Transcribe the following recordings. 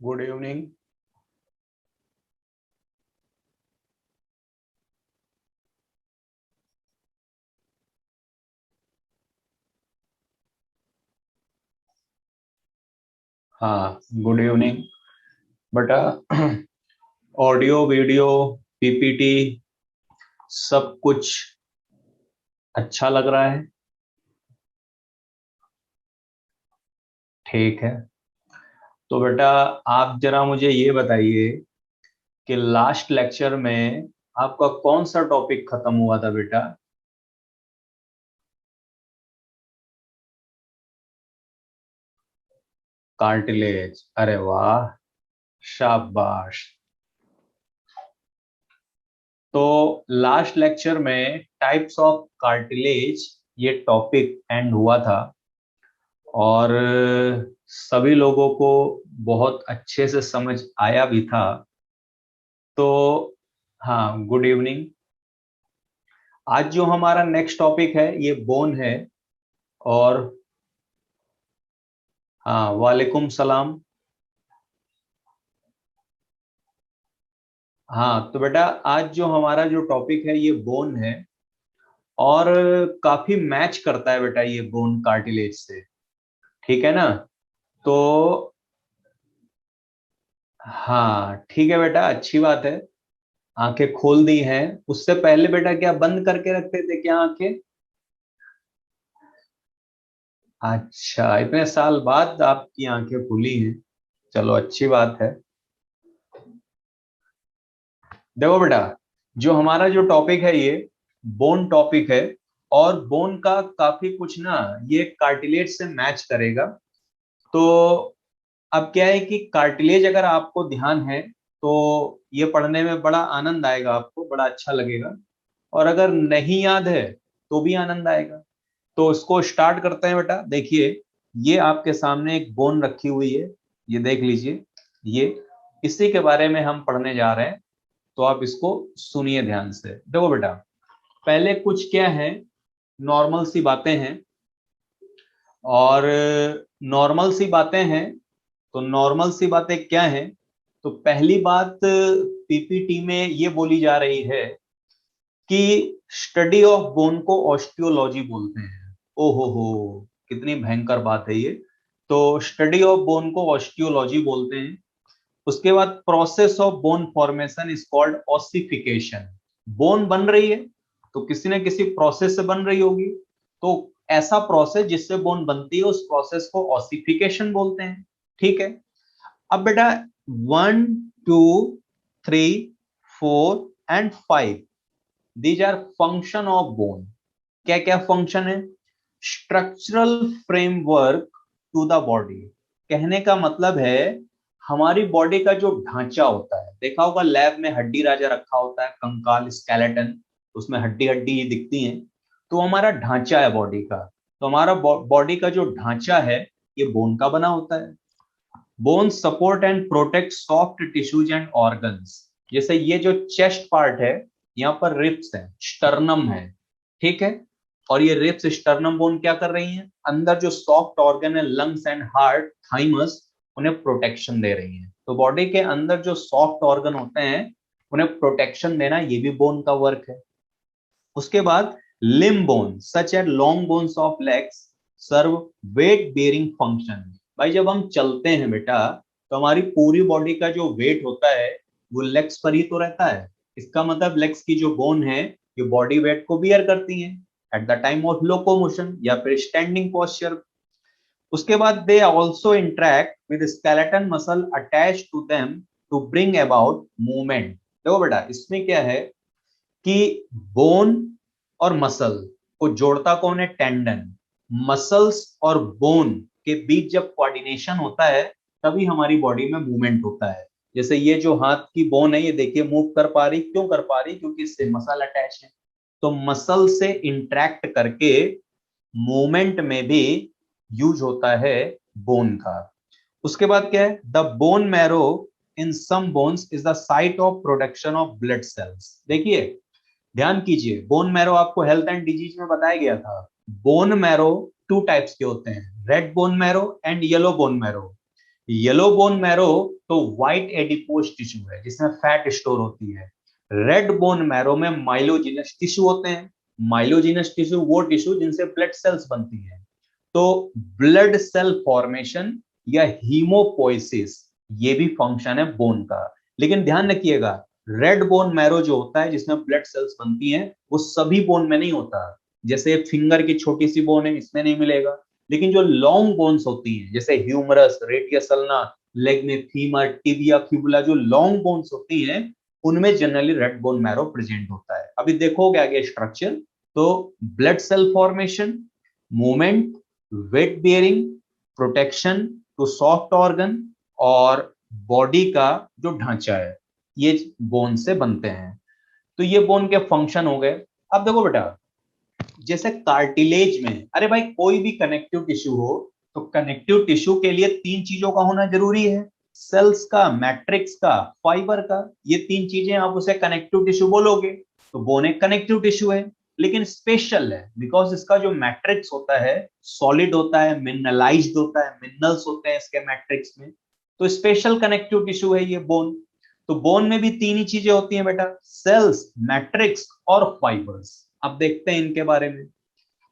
Good evening. हाँ, good evening बेटा। Audio video PPT सब कुछ अच्छा लग रहा है। ठीक है, तो बेटा आप जरा मुझे ये बताइए कि लास्ट लेक्चर में आपका कौन सा टॉपिक खत्म हुआ था बेटा? कार्टिलेज। अरे वाह, शाबाश। तो लास्ट लेक्चर में टाइप्स ऑफ कार्टिलेज ये टॉपिक एंड हुआ था और सभी लोगों को बहुत अच्छे से समझ आया भी था। तो हाँ, गुड इवनिंग। आज जो हमारा नेक्स्ट टॉपिक है ये बोन है। और हाँ, वालेकुम सलाम। हाँ, तो बेटा आज जो हमारा जो टॉपिक है ये बोन है और काफी मैच करता है बेटा ये बोन कार्टिलेज से। ठीक है ना? तो हाँ ठीक है बेटा, अच्छी बात है। आंखें खोल दी हैं। उससे पहले बेटा क्या बंद करके रखते थे क्या आंखें? अच्छा, इतने साल बाद आपकी आंखें खुली हैं। चलो अच्छी बात है। देखो बेटा, जो हमारा जो टॉपिक है ये बोन टॉपिक है और बोन का काफी कुछ ना ये कार्टिलेज से मैच करेगा। तो अब क्या है कि कार्टिलेज अगर आपको ध्यान है तो ये पढ़ने में बड़ा आनंद आएगा, आपको बड़ा अच्छा लगेगा। और अगर नहीं याद है तो भी आनंद आएगा। तो इसको स्टार्ट करते हैं बेटा। देखिए, ये आपके सामने एक बोन रखी हुई है, ये देख लीजिए। ये इसी के बारे में हम पढ़ने जा रहे हैं। तो आप इसको सुनिए ध्यान से। देखो बेटा, पहले कुछ क्या है, नॉर्मल सी बातें हैं। और नॉर्मल सी बातें हैं, तो नॉर्मल सी बातें क्या हैं? तो पहली बात पीपीटी में ये बोली जा रही है कि स्टडी ऑफ बोन को ऑस्टियोलॉजी बोलते हैं। हो, कितनी भयंकर बात है ये। तो स्टडी ऑफ बोन को ऑस्टियोलॉजी बोलते हैं। उसके बाद process of bone formation is called ossification. Bone बन रही है तो किसी न किसी प्रोसेस से बन रही होगी। तो ऐसा प्रोसेस जिससे बोन बनती है उस प्रोसेस को ऑसिफिकेशन बोलते हैं। ठीक है। अब बेटा 1, 2, 3, 4 and 5, these are function of bone. क्या क्या फंक्शन है? Structural framework to the body. कहने का मतलब है हमारी बॉडी का जो ढांचा होता है, देखा होगा लैब में हड्डी राजा रखा होता है, कंकाल स्केलेटन, उसमें हड्डी हड्डी दिखती है। तो हमारा ढांचा है बॉडी का। तो हमारा बॉडी का जो ढांचा है ये बोन का बना होता है। Bone support and protect soft tissues and organs. जैसे ये जो चेस्ट पार्ट है, यहाँ पर रिब्स है, स्टर्नम है। ठीक है। और ये रिब्स स्टर्नम बोन क्या कर रही हैं? अंदर जो सॉफ्ट ऑर्गन है, लंग्स एंड हार्ट, थाइमस, उन्हें प्रोटेक्शन दे रही हैं। तो बॉडी के अंदर जो सॉफ्ट ऑर्गन होते हैं उन्हें प्रोटेक्शन देना ये भी बोन का वर्क है। उसके बाद limb bone such at long bones of legs serve weight bearing function. भाई जब हम चलते हैं बेटा तो हमारी पूरी बॉडी का जो वेट होता है वो लेग्स पर ही तो रहता है। इसका मतलब लेग्स की जो बोन है ये बॉडी वेट को बियर करती है at the time of locomotion या फिर स्टैंडिंग पोस्चर। उसके बाद they also interact with skeleton muscle attach to them to bring about movement. देखो बेटा इसमें क्या है कि बोन और मसल को जोड़ता कौन है? टेंडन। मसल्स और बोन के बीच जब कोऑर्डिनेशन होता है तभी हमारी बॉडी में मूवमेंट होता है। जैसे ये जो हाथ की बोन है ये देखिए मूव कर पा रही, क्यों कर पा रही? क्योंकि इससे मसल अटैच है। तो मसल से इंटरेक्ट करके मूवमेंट में भी यूज होता है बोन का। उसके बाद क्या है? The bone marrow in some bones is the site of production of blood cells. देखिए, ध्यान कीजिए, बोन मैरो आपको हेल्थ एंड डिजीज में बताया गया था। बोन मैरो टू टाइप्स के होते हैं, red bone marrow and yellow bone marrow. Yellow bone marrow तो व्हाइट एडिपोज टिश्यू है जिसमें फैट स्टोर होती है। रेड बोन मैरो में माइलोजिनस टिश्यू होते हैं। माइलोजिनस टिश्यू वो टिश्यू जिनसे ब्लड सेल्स बनती हैं। तो ब्लड सेल फॉर्मेशन या हीमोपोइसिस ये भी फंक्शन है बोन का। लेकिन ध्यान रखिएगा, रेड बोन मैरो जो होता है जिसमें ब्लड सेल्स बनती हैं वो सभी बोन में नहीं होता। जैसे फिंगर की छोटी सी बोन है इसमें नहीं मिलेगा। लेकिन जो लॉन्ग बोन्स होती हैं जैसे ह्यूमरस, रेडियस अल्ना, लेग में फीमर, टिबिया, फिबुला, जो लॉन्ग बोन्स होती हैं उनमें generally red bone marrow present होता है। अभी देखोगे आगे स्ट्रक्चर, तो blood cell formation, movement, weight bearing, protection to soft organ और बॉडी का जो ढांचा है ये बोन से बनते हैं। तो ये बोन के फंक्शन हो गए। अब देखो बेटा, जैसे कार्टिलेज में, अरे भाई कोई भी कनेक्टिव टिश्यू हो तो कनेक्टिव टिश्यू के लिए तीन चीजों का होना जरूरी है, सेल्स का, मैट्रिक्स का, फाइबर का। ये तीन चीजें आप उसे कनेक्टिव टिश्यू बोलोगे। तो बोन एक कनेक्टिव टिश्यू है लेकिन स्पेशल है बिकॉज इसका जो मैट्रिक्स होता है सॉलिड होता है, मिनरलाइज्ड होता है, मिनरल्स होते हैं इसके मैट्रिक्स में। तो स्पेशल कनेक्टिव टिश्यू है ये बोन। तो बोन में भी तीन ही चीजें होती हैं बेटा, सेल्स, मैट्रिक्स और फाइबर्स। अब देखते हैं इनके बारे में।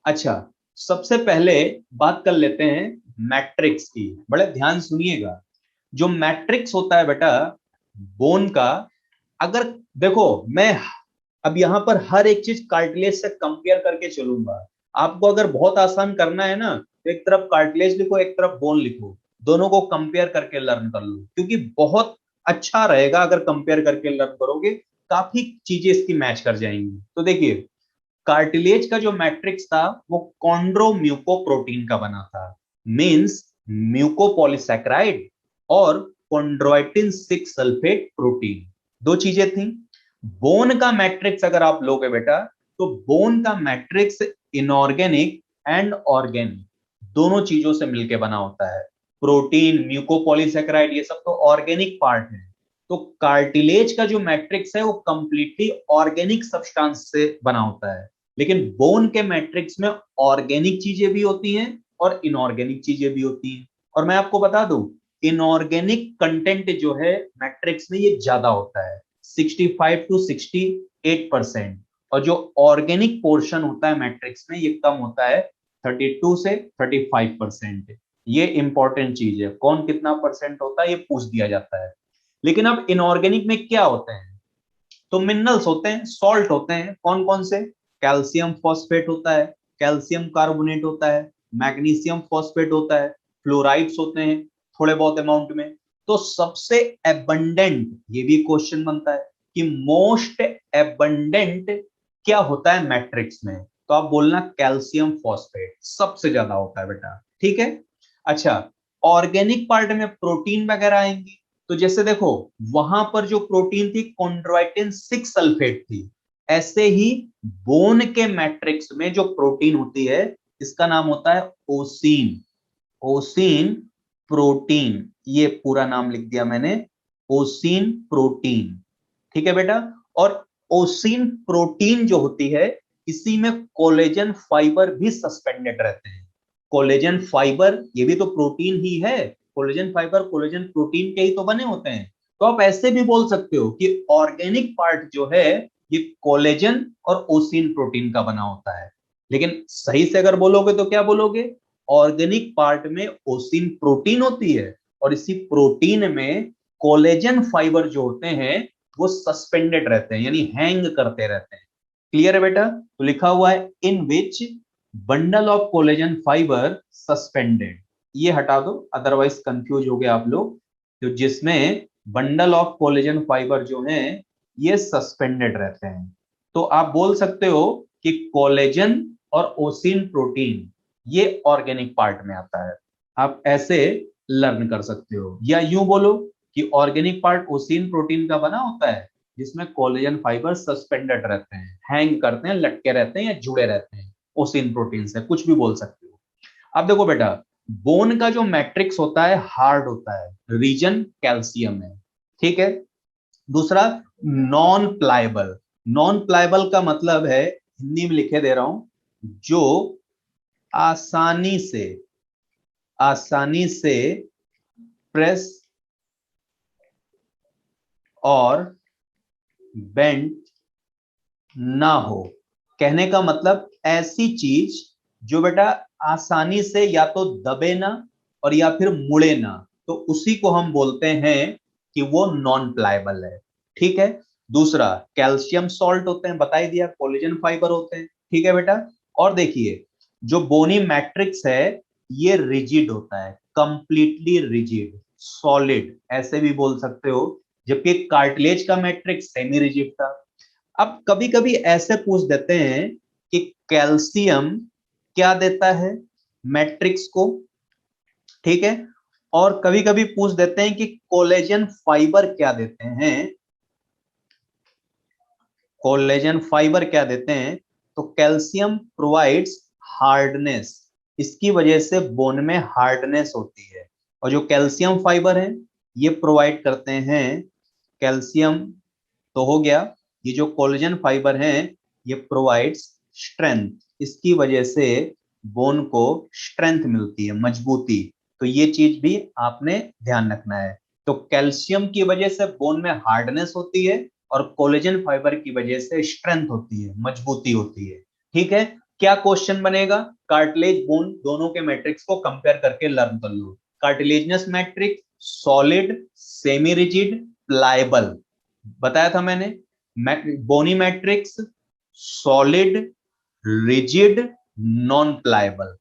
अच्छा, सबसे पहले बात कर लेते हैं मैट्रिक्स की। बड़े ध्यान सुनिएगा, जो मैट्रिक्स होता है बेटा बोन का, अगर देखो मैं अब यहां पर हर एक चीज कार्टिलेज से कंपेयर करके चलूंगा। आपको अगर बहुत आसान करना है ना तो एक तरफ कार्टिलेज लिखो, एक तरफ बोन लिखो, दोनों को कंपेयर करके लर्न कर लो, क्योंकि बहुत अच्छा रहेगा अगर कंपेयर करके लर्न करोगे। काफी चीजें इसकी मैच कर जाएंगी। तो देखिए, कार्टिलेज का जो मैट्रिक्स था वो कॉन्ड्रोम्यूकोप्रोटीन का बना था, मींस म्यूकोपॉलीसैकेराइड और कॉन्ड्रोइटिन 6 सल्फेट प्रोटीन, दो चीजें थी। बोन का मैट्रिक्स अगर आप लोगे बेटा, तो बोन का मैट्रिक्स इनऑर्गेनिक एंड ऑर्गेनिक दोनों चीजों से मिलकर बना होता है। प्रोटीन, म्यूकोपॉलीसैकेराइड ये सब तो ऑर्गेनिक पार्ट है। तो कार्टिलेज का जो मैट्रिक्स है वो कंप्लीटली ऑर्गेनिक सब्सटेंस से बना होता है। लेकिन बोन के मैट्रिक्स में ऑर्गेनिक चीजें भी होती हैं और इनऑर्गेनिक चीजें भी होती हैं। और मैं आपको बता दूं, इनऑर्गेनिक कंटेंट जो है मैट्रिक्स में ये ज्यादा होता है, 65 to 68%। और जो ऑर्गेनिक पोर्शन होता है मैट्रिक्स में ये कम होता है, 32 से 35%। ये इंपॉर्टेंट चीज है, कौन कितना परसेंट होता है ये पूछ दिया जाता है। लेकिन अब इनऑर्गेनिक में क्या होते हैं, तो मिनरल्स होते हैं, सॉल्ट होते हैं। कौन कौन से? कैल्शियम फॉस्फेट होता है, कैल्शियम कार्बोनेट होता है, मैग्नीशियम फॉस्फेट होता है, फ्लोराइड्स होते हैं थोड़े बहुत अमाउंट में। तो सबसे एबंडेंट, ये भी क्वेश्चन बनता है कि मोस्ट एबंडेंट क्या होता है मैट्रिक्स में, तो आप बोलना कैल्शियम फॉस्फेट सबसे ज्यादा होता है बेटा। ठीक है। अच्छा, ऑर्गेनिक पार्ट में प्रोटीन वगैरह आएंगे। तो जैसे देखो, वहां पर जो प्रोटीन थी कॉन्ड्रोइटिन 6 सल्फेट थी। ऐसे ही बोन के मैट्रिक्स में जो प्रोटीन होती है इसका नाम होता है ओसीन। ओसीन प्रोटीन, ये पूरा नाम लिख दिया मैंने, ओसीन प्रोटीन। ठीक है बेटा। और ओसीन प्रोटीन जो होती है इसी में कोलेजन फाइबर भी सस्पेंडेड रहते हैं। कोलेजन फाइबर ये भी तो प्रोटीन ही है, कोलेजन फाइबर कोलेजन प्रोटीन के ही तो बने होते हैं। तो आप ऐसे भी बोल सकते हो कि ऑर्गेनिक पार्ट जो है ये कोलेजन और ओसिन प्रोटीन का बना होता है। लेकिन सही से अगर बोलोगे तो क्या बोलोगे? ऑर्गेनिक पार्ट में ओसिन प्रोटीन होती है और इसी प्रोटीन में कोलेजन फाइबर जो होते हैं वो सस्पेंडेड रहते हैं, यानी हैंग करते रहते हैं। क्लियर है बेटा? तो लिखा हुआ है in which bundle of collagen fibre suspended, ये हटा दो अदरवाइज कंफ्यूज हो गए आप लोग। तो जिसमें बंडल ऑफ कोलेजन फाइबर जो है ये सस्पेंडेड रहते हैं। तो आप बोल सकते हो कि कोलेजन और ओसिन प्रोटीन ये ऑर्गेनिक पार्ट में आता है। आप ऐसे लर्न कर सकते हो, या यूं बोलो कि ऑर्गेनिक पार्ट ओसिन प्रोटीन का बना होता है जिसमें कोलेजन फाइबर सस्पेंडेड रहते हैं, हैंग करते हैं, लटके रहते हैं या जुड़े रहते हैं ओसिन प्रोटीन से, कुछ भी बोल सकते हो। अब देखो बेटा, बोन का जो मैट्रिक्स होता है हार्ड होता है, रीजन कैल्शियम है। ठीक है। दूसरा, नॉन प्लायबल। नॉन प्लायबल का मतलब है, हिंदी में लिखे दे रहा हूं, जो आसानी से प्रेस और बेंट ना हो। कहने का मतलब ऐसी चीज जो बेटा आसानी से या तो दबे ना और या फिर मुड़े ना, तो उसी को हम बोलते हैं कि वो नॉन प्लायबल है। ठीक है। दूसरा, कैल्शियम सॉल्ट होते हैं, बता ही दिया, कोलेजन फाइबर होते हैं। ठीक है बेटा। और देखिए, जो बोनी मैट्रिक्स है ये रिजिड होता है, कंप्लीटली रिजिड, सॉलिड ऐसे भी बोल सकते हो, जबकि कार्टिलेज का मैट्रिक्स सेमी रिजिड था। अब कभी कभी ऐसे पूछ देते हैं कि कैल्शियम क्या देता है मैट्रिक्स को। ठीक है। और कभी कभी पूछ देते हैं कि कोलेजन फाइबर क्या देते हैं, कोलेजन फाइबर क्या देते हैं। तो कैल्शियम प्रोवाइड्स हार्डनेस, इसकी वजह से बोन में हार्डनेस होती है। और जो कैल्शियम फाइबर है ये प्रोवाइड करते हैं कैल्शियम, तो हो गया। ये जो कोलेजन फाइबर है ये प्रोवाइड्स स्ट्रेंथ, इसकी वजह से बोन को स्ट्रेंथ मिलती है, मजबूती। तो ये चीज भी आपने ध्यान रखना है। तो कैल्शियम की वजह से बोन में हार्डनेस होती है और कोलेजन फाइबर की वजह से स्ट्रेंथ होती है, मजबूती होती है। ठीक है। क्या क्वेश्चन बनेगा, कार्टिलेज बोन दोनों के मैट्रिक्स को कंपेयर करके लर्न कर लो। Cartilaginous matrix solid, semi rigid, pliable, बताया था मैंने। Bony matrix solid, rigid, non pliable.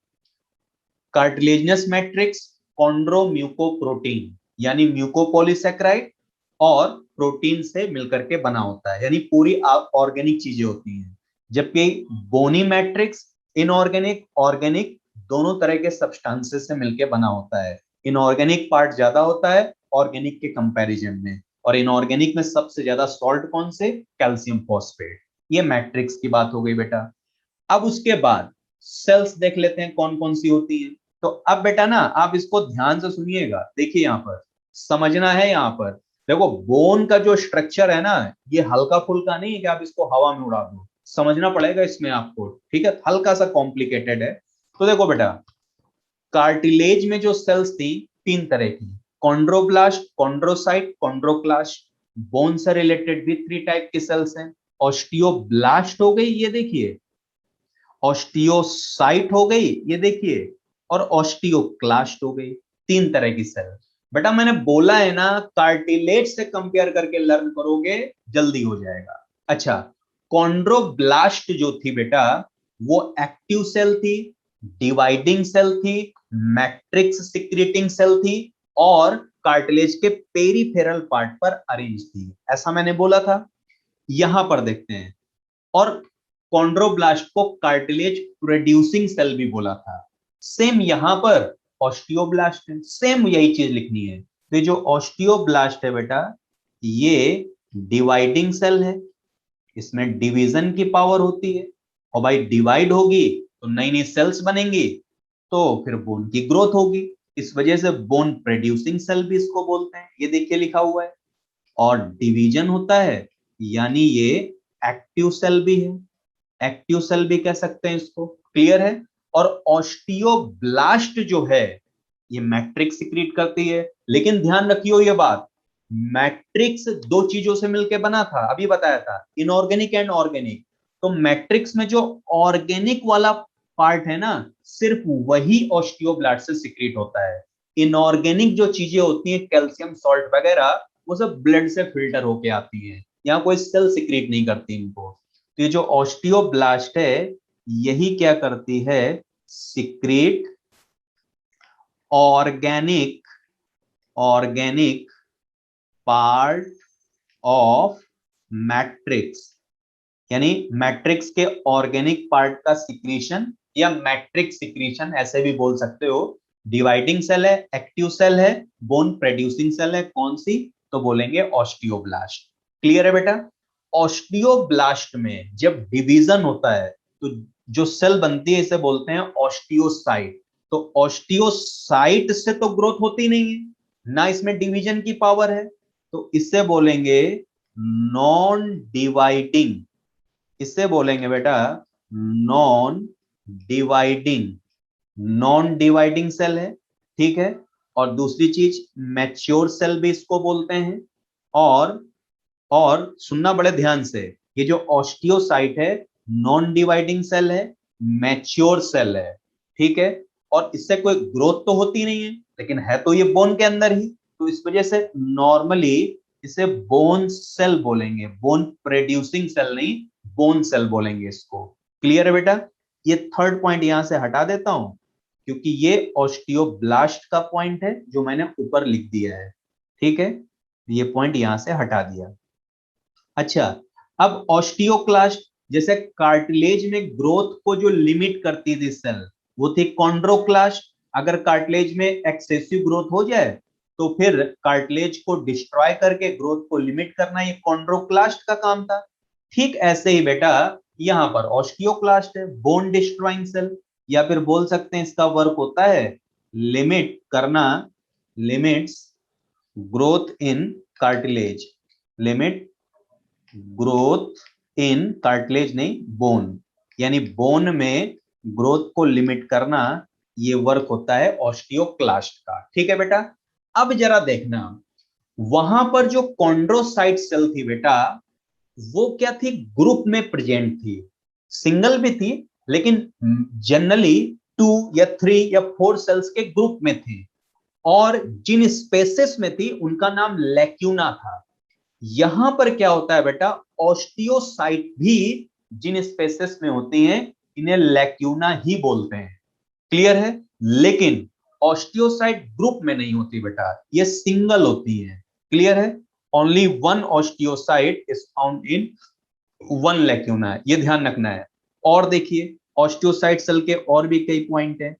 Cartilaginous matrix chondromucoprotein यानी म्यूकोपॉलीसेक्राइड और प्रोटीन से मिलकर के बना होता है, यानी पूरी ऑर्गेनिक चीजें होती हैं। जबकि बोनी मैट्रिक्स इनऑर्गेनिक, ऑर्गेनिक दोनों तरह के सब्सटेंसेस से मिलकर बना होता है। इनऑर्गेनिक पार्ट ज्यादा होता है ऑर्गेनिक के कंपैरिजन में, और इनऑर्गेनिक में सबसे ज्यादा सॉल्ट कौन से, कैल्शियम फॉस्फेट। ये मैट्रिक्स की बात हो गई बेटा। अब उसके बाद सेल्स देख लेते हैं कौन कौन सी होती है। तो अब बेटा ना आप इसको ध्यान से सुनिएगा, देखिए यहां पर समझना है। यहां पर देखो, बोन का जो स्ट्रक्चर है ना, ये हल्का फुल्का नहीं है कि आप इसको हवा में उड़ा दो, समझना पड़ेगा इसमें आपको। ठीक है, हल्का सा कॉम्प्लिकेटेड है। तो देखो बेटा, कार्टिलेज में जो सेल्स थी तीन तरह की, कॉन्ड्रोब्लास्ट, कॉन्ड्रोसाइट, कॉन्ड्रोक्लास्ट। बोन से रिलेटेड भी थ्री टाइप की सेल्स हैं। ऑस्टियोब्लास्ट हो गई, ये देखिए, ऑस्टियोसाइट हो गई, ये देखिए, और ऑस्टियोक्लास्ट हो गई। तीन तरह की सेल। बेटा मैंने बोला है ना, कार्टिलेज से कंपेयर करके लर्न करोगे जल्दी हो जाएगा। अच्छा, कॉन्ड्रोब्लास्ट जो थी बेटा, वो एक्टिव सेल थी, डिवाइडिंग सेल थी, मैट्रिक्स सिक्रेटिंग सेल थी, और कार्टिलेज के पेरीफेरल पार्ट पर अरेंज थी, ऐसा मैंने बोला था। यहां पर देखते हैं। और कॉन्ड्रोब्लास्ट को कार्टिलेज प्रोड्यूसिंग सेल भी बोला था। सेम यहां पर ऑस्टियोब्लास्ट है, सेम यही चीज लिखनी है। तो ये जो ऑस्टियोब्लास्ट है बेटा, ये डिवाइडिंग सेल है, इसमें डिवीजन की पावर होती है। और भाई डिवाइड होगी तो नई नई सेल्स बनेंगी, तो फिर बोन की ग्रोथ होगी। इस वजह से बोन प्रोड्यूसिंग सेल भी इसको बोलते हैं, ये देखिए लिखा हुआ है। और डिवीजन होता है, यानी ये एक्टिव सेल भी है, एक्टिव सेल भी कह सकते हैं इसको। क्लियर है। और ऑस्टियोब्लास्ट जो है ये मैट्रिक्स सिक्रीट करती है। लेकिन ध्यान रखियो ये बात, मैट्रिक्स दो चीजों से मिलकर बना था, अभी बताया था, इनऑर्गेनिक एंड ऑर्गेनिक। तो मैट्रिक्स में जो ऑर्गेनिक वाला पार्ट है ना, सिर्फ वही ऑस्टियोब्लास्ट से सिक्रीट होता है। इनऑर्गेनिक जो चीजें होती हैं, कैल्शियम सॉल्ट वगैरह, वो सब ब्लड से फिल्टर होके आती है, यहाँ कोई सेल सिक्रीट नहीं करती इनको। तो ये जो ऑस्टियोब्लास्ट है, यही क्या करती है, secrete organic, organic part of matrix, यानी मैट्रिक्स के ऑर्गेनिक पार्ट का सिक्रीशन, या मैट्रिक्स सिक्रीशन ऐसे भी बोल सकते हो। डिवाइडिंग सेल है, एक्टिव सेल है, बोन प्रोड्यूसिंग सेल है, कौन सी, तो बोलेंगे ऑस्टियोब्लास्ट। क्लियर है बेटा। ऑस्टियोब्लास्ट में जब डिवीजन होता है तो जो सेल बनती है इसे बोलते हैं ऑस्टियोसाइट। तो ऑस्टियोसाइट से तो ग्रोथ होती नहीं है ना, इसमें डिवीजन की पावर है, तो इससे बोलेंगे नॉन डिवाइडिंग, इससे बोलेंगे बेटा non dividing, non dividing cell है। ठीक है। और दूसरी चीज मैच्योर सेल भी इसको बोलते हैं। और और सुनना बड़े ध्यान से, ये जो ऑस्टियोसाइट है नॉन डिवाइडिंग सेल है, मैच्योर सेल है, ठीक है, और इससे कोई ग्रोथ तो होती नहीं है, लेकिन है तो ये बोन के अंदर ही, तो इस वजह से नॉर्मली इसे बोन सेल बोलेंगे, बोन प्रोड्यूसिंग सेल नहीं, बोन सेल बोलेंगे इसको। क्लियर है बेटा? ये थर्ड पॉइंट यहां से हटा देता हूं, क्योंकि ये ऑस्टियोब्लास्ट का पॉइंट है जो मैंने ऊपर लिख दिया है, ठीक है, ये पॉइंट यहां से हटा दिया। अच्छा, अब ऑस्टियोक्लास्ट, जैसे कार्टिलेज में ग्रोथ को जो लिमिट करती थी सेल, वो थी कॉन्ड्रोक्लास्ट। अगर कार्टिलेज में एक्सेसिव ग्रोथ हो जाए तो फिर कार्टिलेज को डिस्ट्रॉय करके ग्रोथ को लिमिट करना ये कॉन्ड्रोक्लास्ट का काम था। ठीक ऐसे ही बेटा यहां पर ऑस्टियोक्लास्ट है, बोन डिस्ट्रॉइंग सेल, या फिर बोल सकते हैं इसका वर्क होता है लिमिट करना, limits growth in cartilage, limit growth in cartilage नहीं बोन, यानी बोन में ग्रोथ को लिमिट करना, ये वर्क होता है ऑस्टियोक्लास्ट का। ठीक है बेटा? अब जरा देखना, वहां पर जो कॉन्ड्रोसाइट सेल थी बेटा, वो क्या थी, ग्रुप में प्रेजेंट थी, सिंगल भी थी, लेकिन जनरली 2 या 3 या 4 सेल्स के ग्रुप में थी, और जिन स्पेसेस में थी उनका नाम लैक्यूना था। यहां पर क्या होता है बेटा, ऑस्टियोसाइट भी जिन स्पेसेस में होती हैं इन्हें लैक्यूना ही बोलते हैं। क्लियर है? लेकिन ऑस्टियोसाइट ग्रुप में नहीं होती बेटा, ये सिंगल होती है। क्लियर है? Only one osteocyte is found in one lacuna, ये ध्यान रखना है। और देखिए ऑस्टियोसाइट सेल के और भी कई पॉइंट हैं।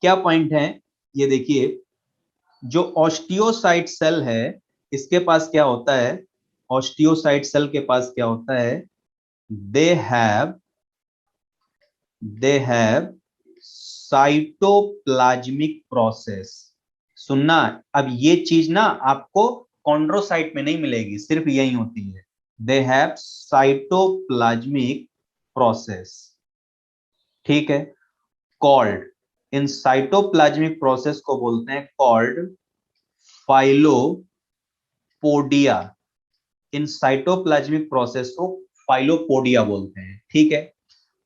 क्या पॉइंट है? ये देखिए, जो ऑस्टियोसाइट सेल है इसके पास क्या होता है, ऑस्टियोसाइट सेल के पास क्या होता है, दे हैव साइटोप्लाज्मिक प्रोसेस। सुनना, अब ये चीज ना आपको कॉन्ड्रोसाइट में नहीं मिलेगी, सिर्फ यही होती है, दे हैव साइटोप्लाज्मिक प्रोसेस, ठीक है, कॉल्ड, इन साइटोप्लाज्मिक प्रोसेस को बोलते हैं कॉल्ड फाइलोपोडिया, इन साइटोप्लाज्मिक प्रोसेस को फाइलोपोडिया बोलते हैं। ठीक है,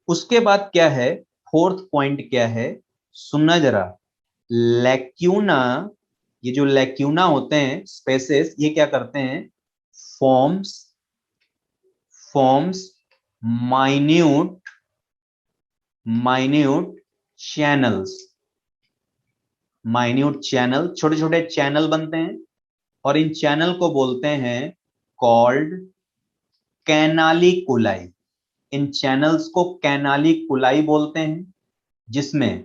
उसके बाद क्या है, फोर्थ पॉइंट क्या है, सुनना जरा, लैक्यूना, ये जो लैक्यूना होते हैं स्पेसेस, ये क्या करते हैं, forms forms minute minute channels, minute channel, छोटे छोटे चैनल बनते हैं, और इन चैनल को बोलते हैं कॉल्ड कैनालिकुलाई, इन चैनल्स को कैनालिकुलाई बोलते हैं, जिसमें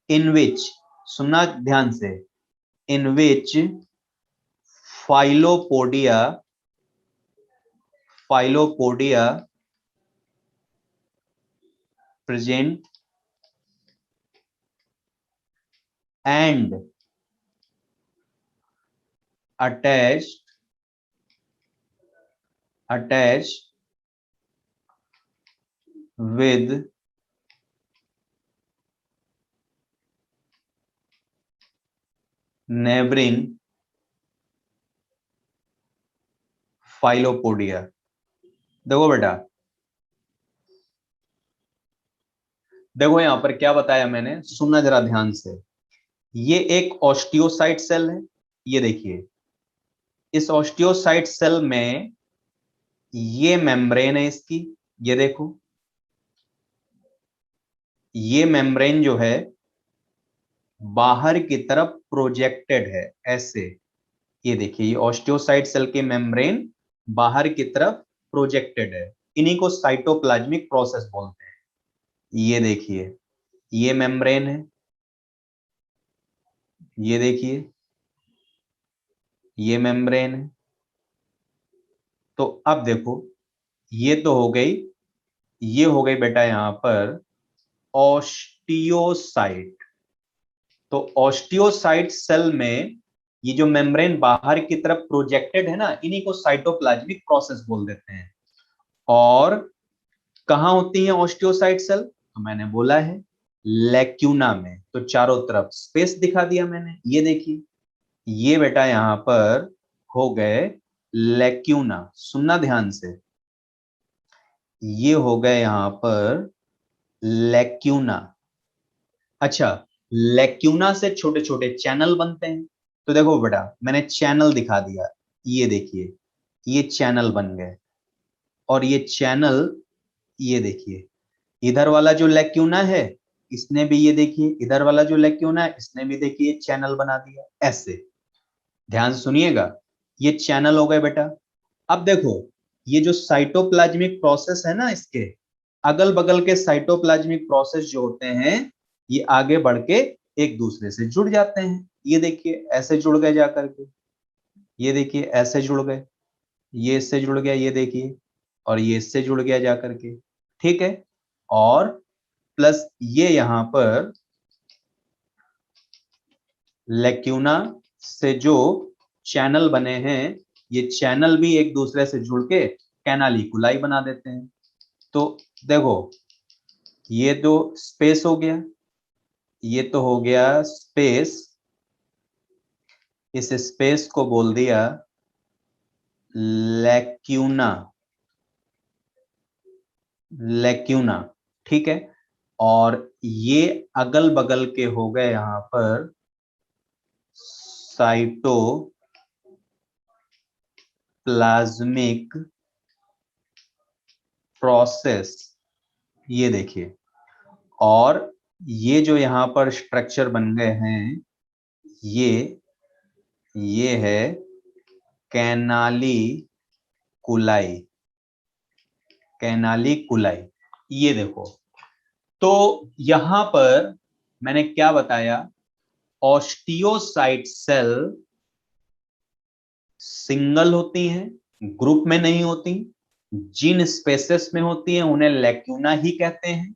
इन विच, सुनना ध्यान से, in which filopodia filopodia present and attached with neighboring filopodia. देखो बेटा, देखो यहां पर क्या बताया मैंने, सुनना जरा ध्यान से, ये एक ऑस्टियोसाइट सेल है, ये देखिए, इस ऑस्टियोसाइट सेल में ये मेम्ब्रेन है इसकी, ये देखो, ये मेम्ब्रेन जो है बाहर की तरफ प्रोजेक्टेड है ऐसे, ये देखिए, ये ऑस्टियोसाइट सेल के मेम्ब्रेन बाहर की तरफ प्रोजेक्टेड है, इन्हीं को साइटोप्लाज्मिक प्रोसेस बोलते हैं। ये देखिए, ये मेम्ब्रेन है, ये देखिए, ये मेम्ब्रेन है। तो अब देखो, ये तो हो गई, ये हो गई बेटा यहां पर ऑस्टियोसाइट। तो ऑस्टियोसाइट सेल में ये जो मेम्ब्रेन बाहर की तरफ प्रोजेक्टेड है ना, इन्हीं को साइटोप्लाज्मिक प्रोसेस बोल देते हैं। और कहां होती है ऑस्टियोसाइट सेल, तो मैंने बोला है लैक्यूना में, तो चारों तरफ स्पेस दिखा दिया मैंने, ये देखिए, ये बेटा यहां पर हो गए लेक्यूना, सुनना ध्यान से, ये हो गए यहां पर लेक्यूना। अच्छा, लेक्यूना से छोटे छोटे चैनल बनते हैं। तो देखो बेटा, मैंने चैनल दिखा दिया, ये देखिए, ये चैनल बन गए। और ये चैनल, ये देखिए, इधर वाला जो लेक्यूना है इसने भी, ये देखिए, इधर वाला जो लेक्यूना है इसने भी देखिए चैनल बना दिया। ऐसे ध्यान से सुनिएगा, ये चैनल हो गए बेटा। अब देखो, ये जो साइटोप्लाज्मिक प्रोसेस है ना, इसके अगल बगल के साइटोप्लाज्मिक प्रोसेस जो होते हैं, ये आगे बढ़ के एक दूसरे से जुड़ जाते हैं। ये देखिए ऐसे जुड़ गए जाकर के, ये देखिए ऐसे जुड़ गए, ये इससे जुड़ गया, ये देखिए, और ये इससे जुड़ गया जाकर के, ठीक है। और प्लस ये यहां पर लेक्यूना से जो चैनल बने हैं, ये चैनल भी एक दूसरे से जुड़ के कैनालिकुलाई बना देते हैं। तो देखो, ये तो स्पेस हो गया, ये तो हो गया स्पेस, इस स्पेस को बोल दिया लेक्यूना, लेक्यूना, ठीक है। और ये अगल बगल के हो गए यहां पर साइटोप्लाज्मिक प्रोसेस, ये देखिए। और ये जो यहां पर स्ट्रक्चर बन गए हैं, ये है कैनालिकुलाई, कैनालिकुलाई, ये देखो। तो यहां पर मैंने क्या बताया, ऑस्टियोसाइट सेल सिंगल होती हैं, ग्रुप में नहीं होती। जिन स्पेसेस में होती हैं उन्हें लेक्यूना ही कहते हैं।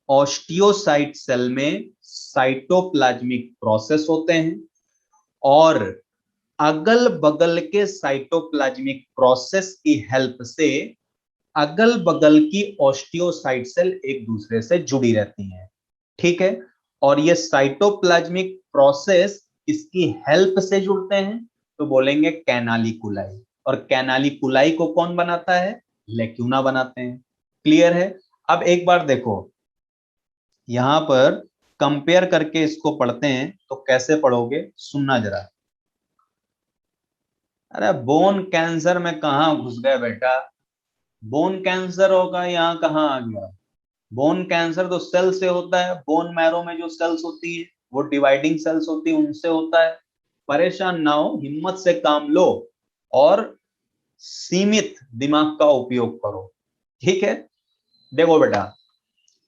ऑस्टियोसाइट सेल में साइटोप्लाज्मिक प्रोसेस होते हैं, और अगल बगल के साइटोप्लाज्मिक प्रोसेस की हेल्प से अगल बगल की ऑस्टियोसाइट सेल एक दूसरे से जुड़ी रहती हैं, ठीक है। और ये साइटोप्लाज्मिक प्रोसेस इसकी हेल्प से जुड़ते हैं, तो बोलेंगे कैनालिकुलाई। और कैनालिकुलाई को कौन बनाता है, लेक्यूना बनाते हैं। क्लियर है। अब एक बार देखो, यहां पर कंपेयर करके इसको पढ़ते हैं, तो कैसे पढ़ोगे सुनना जरा। अरे बोन कैंसर में कहां घुस गए बेटा, बोन कैंसर होगा यहाँ कहां आ गया। बोन कैंसर तो सेल से होता है, बोन मैरो में जो सेल्स होती है वो डिवाइडिंग सेल्स होती है, उनसे होता है। परेशान ना हो, हिम्मत से काम लो और सीमित दिमाग का उपयोग करो, ठीक है। देखो बेटा,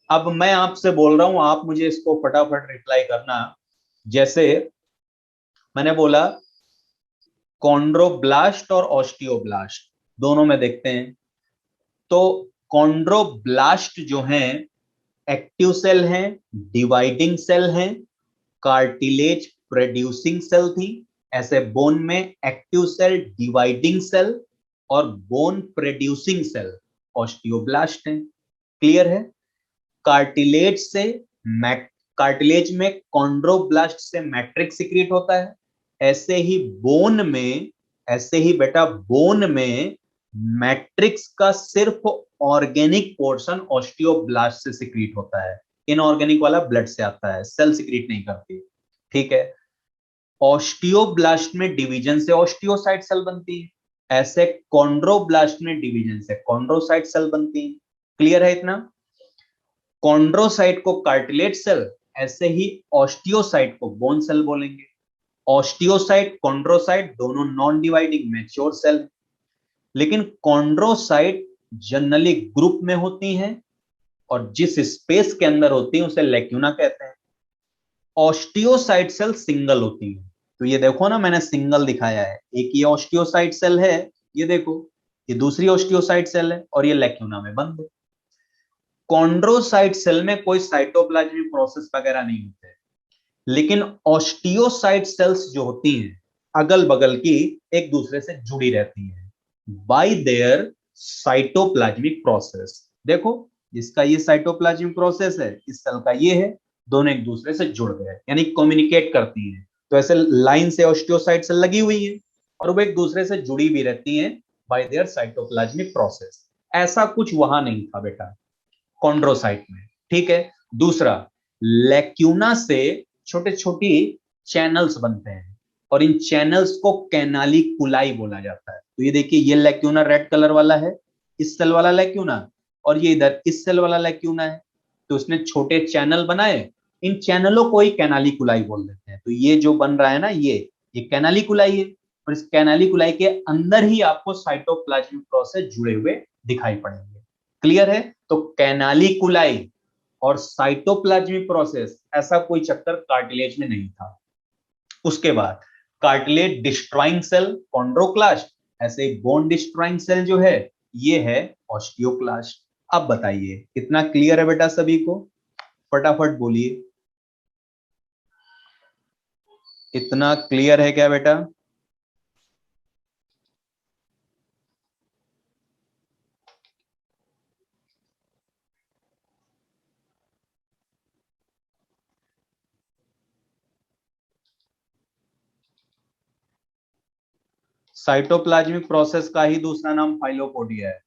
अब मैं आपसे बोल रहा हूं, आप मुझे इसको फटाफट रिप्लाई करना। जैसे मैंने बोला, कॉन्ड्रोब्लास्ट और ऑस्टियोब्लास्ट दोनों में देखते हैं। तो कॉन्ड्रोब्लास्ट जो हैं एक्टिव सेल हैं, डिवाइडिंग सेल हैं, कार्टिलेज प्रोड्यूसिंग सेल थी। ऐसे बोन में एक्टिव सेल, डिवाइडिंग सेल और बोन प्रोड्यूसिंग सेल ऑस्टियोब्लास्ट हैं। क्लियर है। कार्टिलेज से कार्टिलेज में कॉन्ड्रोब्लास्ट से मैट्रिक्स सिक्रीट होता है। ऐसे ही बोन में, ऐसे ही बेटा बोन में मैट्रिक्स का सिर्फ ऑर्गेनिक पोर्शन ऑस्टियोब्लास्ट से सिक्रीट होता है। इनऑर्गेनिक वाला ब्लड से आता है, सेल सिक्रीट नहीं करती, ठीक है। ऑस्टियोब्लास्ट में डिवीजन से ऑस्टियोसाइट सेल बनती है, ऐसे कॉन्ड्रोब्लास्ट में डिवीजन से कॉन्ड्रोसाइट सेल बनती है। क्लियर है इतना। कॉन्ड्रोसाइट को कार्टिलेज सेल, ऐसे ही ऑस्टियोसाइट को बोन सेल बोलेंगे। ऑस्टियोसाइट कॉन्ड्रोसाइट दोनों नॉन डिवाइडिंग मैच्योर सेल, लेकिन कॉन्ड्रोसाइट जनरली ग्रुप में होती हैं और जिस स्पेस के अंदर होती है उसे लेक्यूना कहते हैं। ऑस्टियोसाइट सेल सिंगल होती है। तो ये देखो ना, मैंने सिंगल दिखाया है, एक ये ऑस्टियोसाइट सेल है, ये देखो, ये दूसरी ऑस्टियोसाइट सेल है और ये लेक्यूना में बंद है। कॉन्ड्रोसाइट सेल में कोई साइटोप्लाज्मिक प्रोसेस वगैरह नहीं होते, लेकिन ऑस्टियोसाइट सेल्स जो होती हैं अगल बगल की एक दूसरे से जुड़ी रहती हैं बाय देयर साइटोप्लाज्मिक प्रोसेस। देखो, इसका ये साइटोप्लाज्मिक प्रोसेस है, इस सेल का ये है, दोनों एक दूसरे से जुड़ गए यानी कम्युनिकेट करती हैं। तो ऐसे लाइन से ऑस्टियोसाइट सेल लगी हुई है और वो एक दूसरे से जुड़ी भी रहती हैं बाय देयर साइटोप्लाज्मिक प्रोसेस। ऐसा कुछ वहां नहीं था बेटा कॉन्ड्रोसाइट में, ठीक है। दूसरा, लैक्यूना से छोटे छोटी चैनल्स बनते हैं और इन चैनल्स को कैनालिकुलाई बोला जाता है। तो ये देखिए, ये लैक्यूना रेड कलर वाला है, इस सेल वाला लैक्यूना, और ये इधर इस सेल वाला लैक्यूना है। तो उसने छोटे चैनल बनाए, इन चैनलों को ही कैनालिकुलाई बोल देते हैं। तो ये जो बन रहा है ना, ये कैनालिकुलाई है, और इस कैनालिकुलाई के अंदर ही आपको साइटोप्लाज्मिक प्रोसेस जुड़े हुए दिखाई पड़ेंगे। क्लियर है? तो कैनालिकुलाई और साइटोप्लाज्मिक प्रोसेस, ऐसा कोई चक्कर कार्टिलेज में नहीं था। उसके बाद कार्टिलेज डिस्ट्रॉइंग सेल कॉन्ड्रोक्लास्ट, ऐसे बोन डिस्ट्रॉइंग सेल जो है ये है ऑस्टियोक्लास्ट। अब बताइए, कितना क्लियर है बेटा सभी को? फटाफट बोलिए, इतना क्लियर है क्या बेटा? साइटोप्लाज्मिक प्रोसेस का ही दूसरा नाम फाइलोपोडिया है।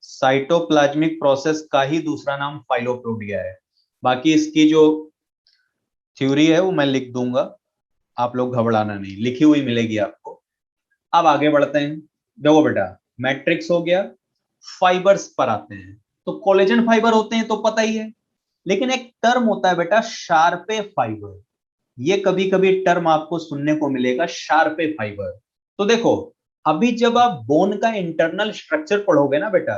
साइटोप्लाज्मिक प्रोसेस का ही दूसरा नाम फाइलोपोडिया है। बाकी इसकी जो थ्योरी है वो मैं लिख दूंगा, आप लोग घबराना नहीं, लिखी हुई मिलेगी आपको। अब आगे बढ़ते हैं। देखो बेटा, मैट्रिक्स हो गया, फाइबर्स पर आते हैं। तो कोलेजन फाइबर होते हैं तो पता ही है, लेकिन एक टर्म होता है बेटा शार्पे फाइबर। ये कभी कभी टर्म आपको सुनने को मिलेगा, शार्पे फाइबर। तो देखो, अभी जब आप बोन का इंटरनल स्ट्रक्चर पढ़ोगे ना बेटा,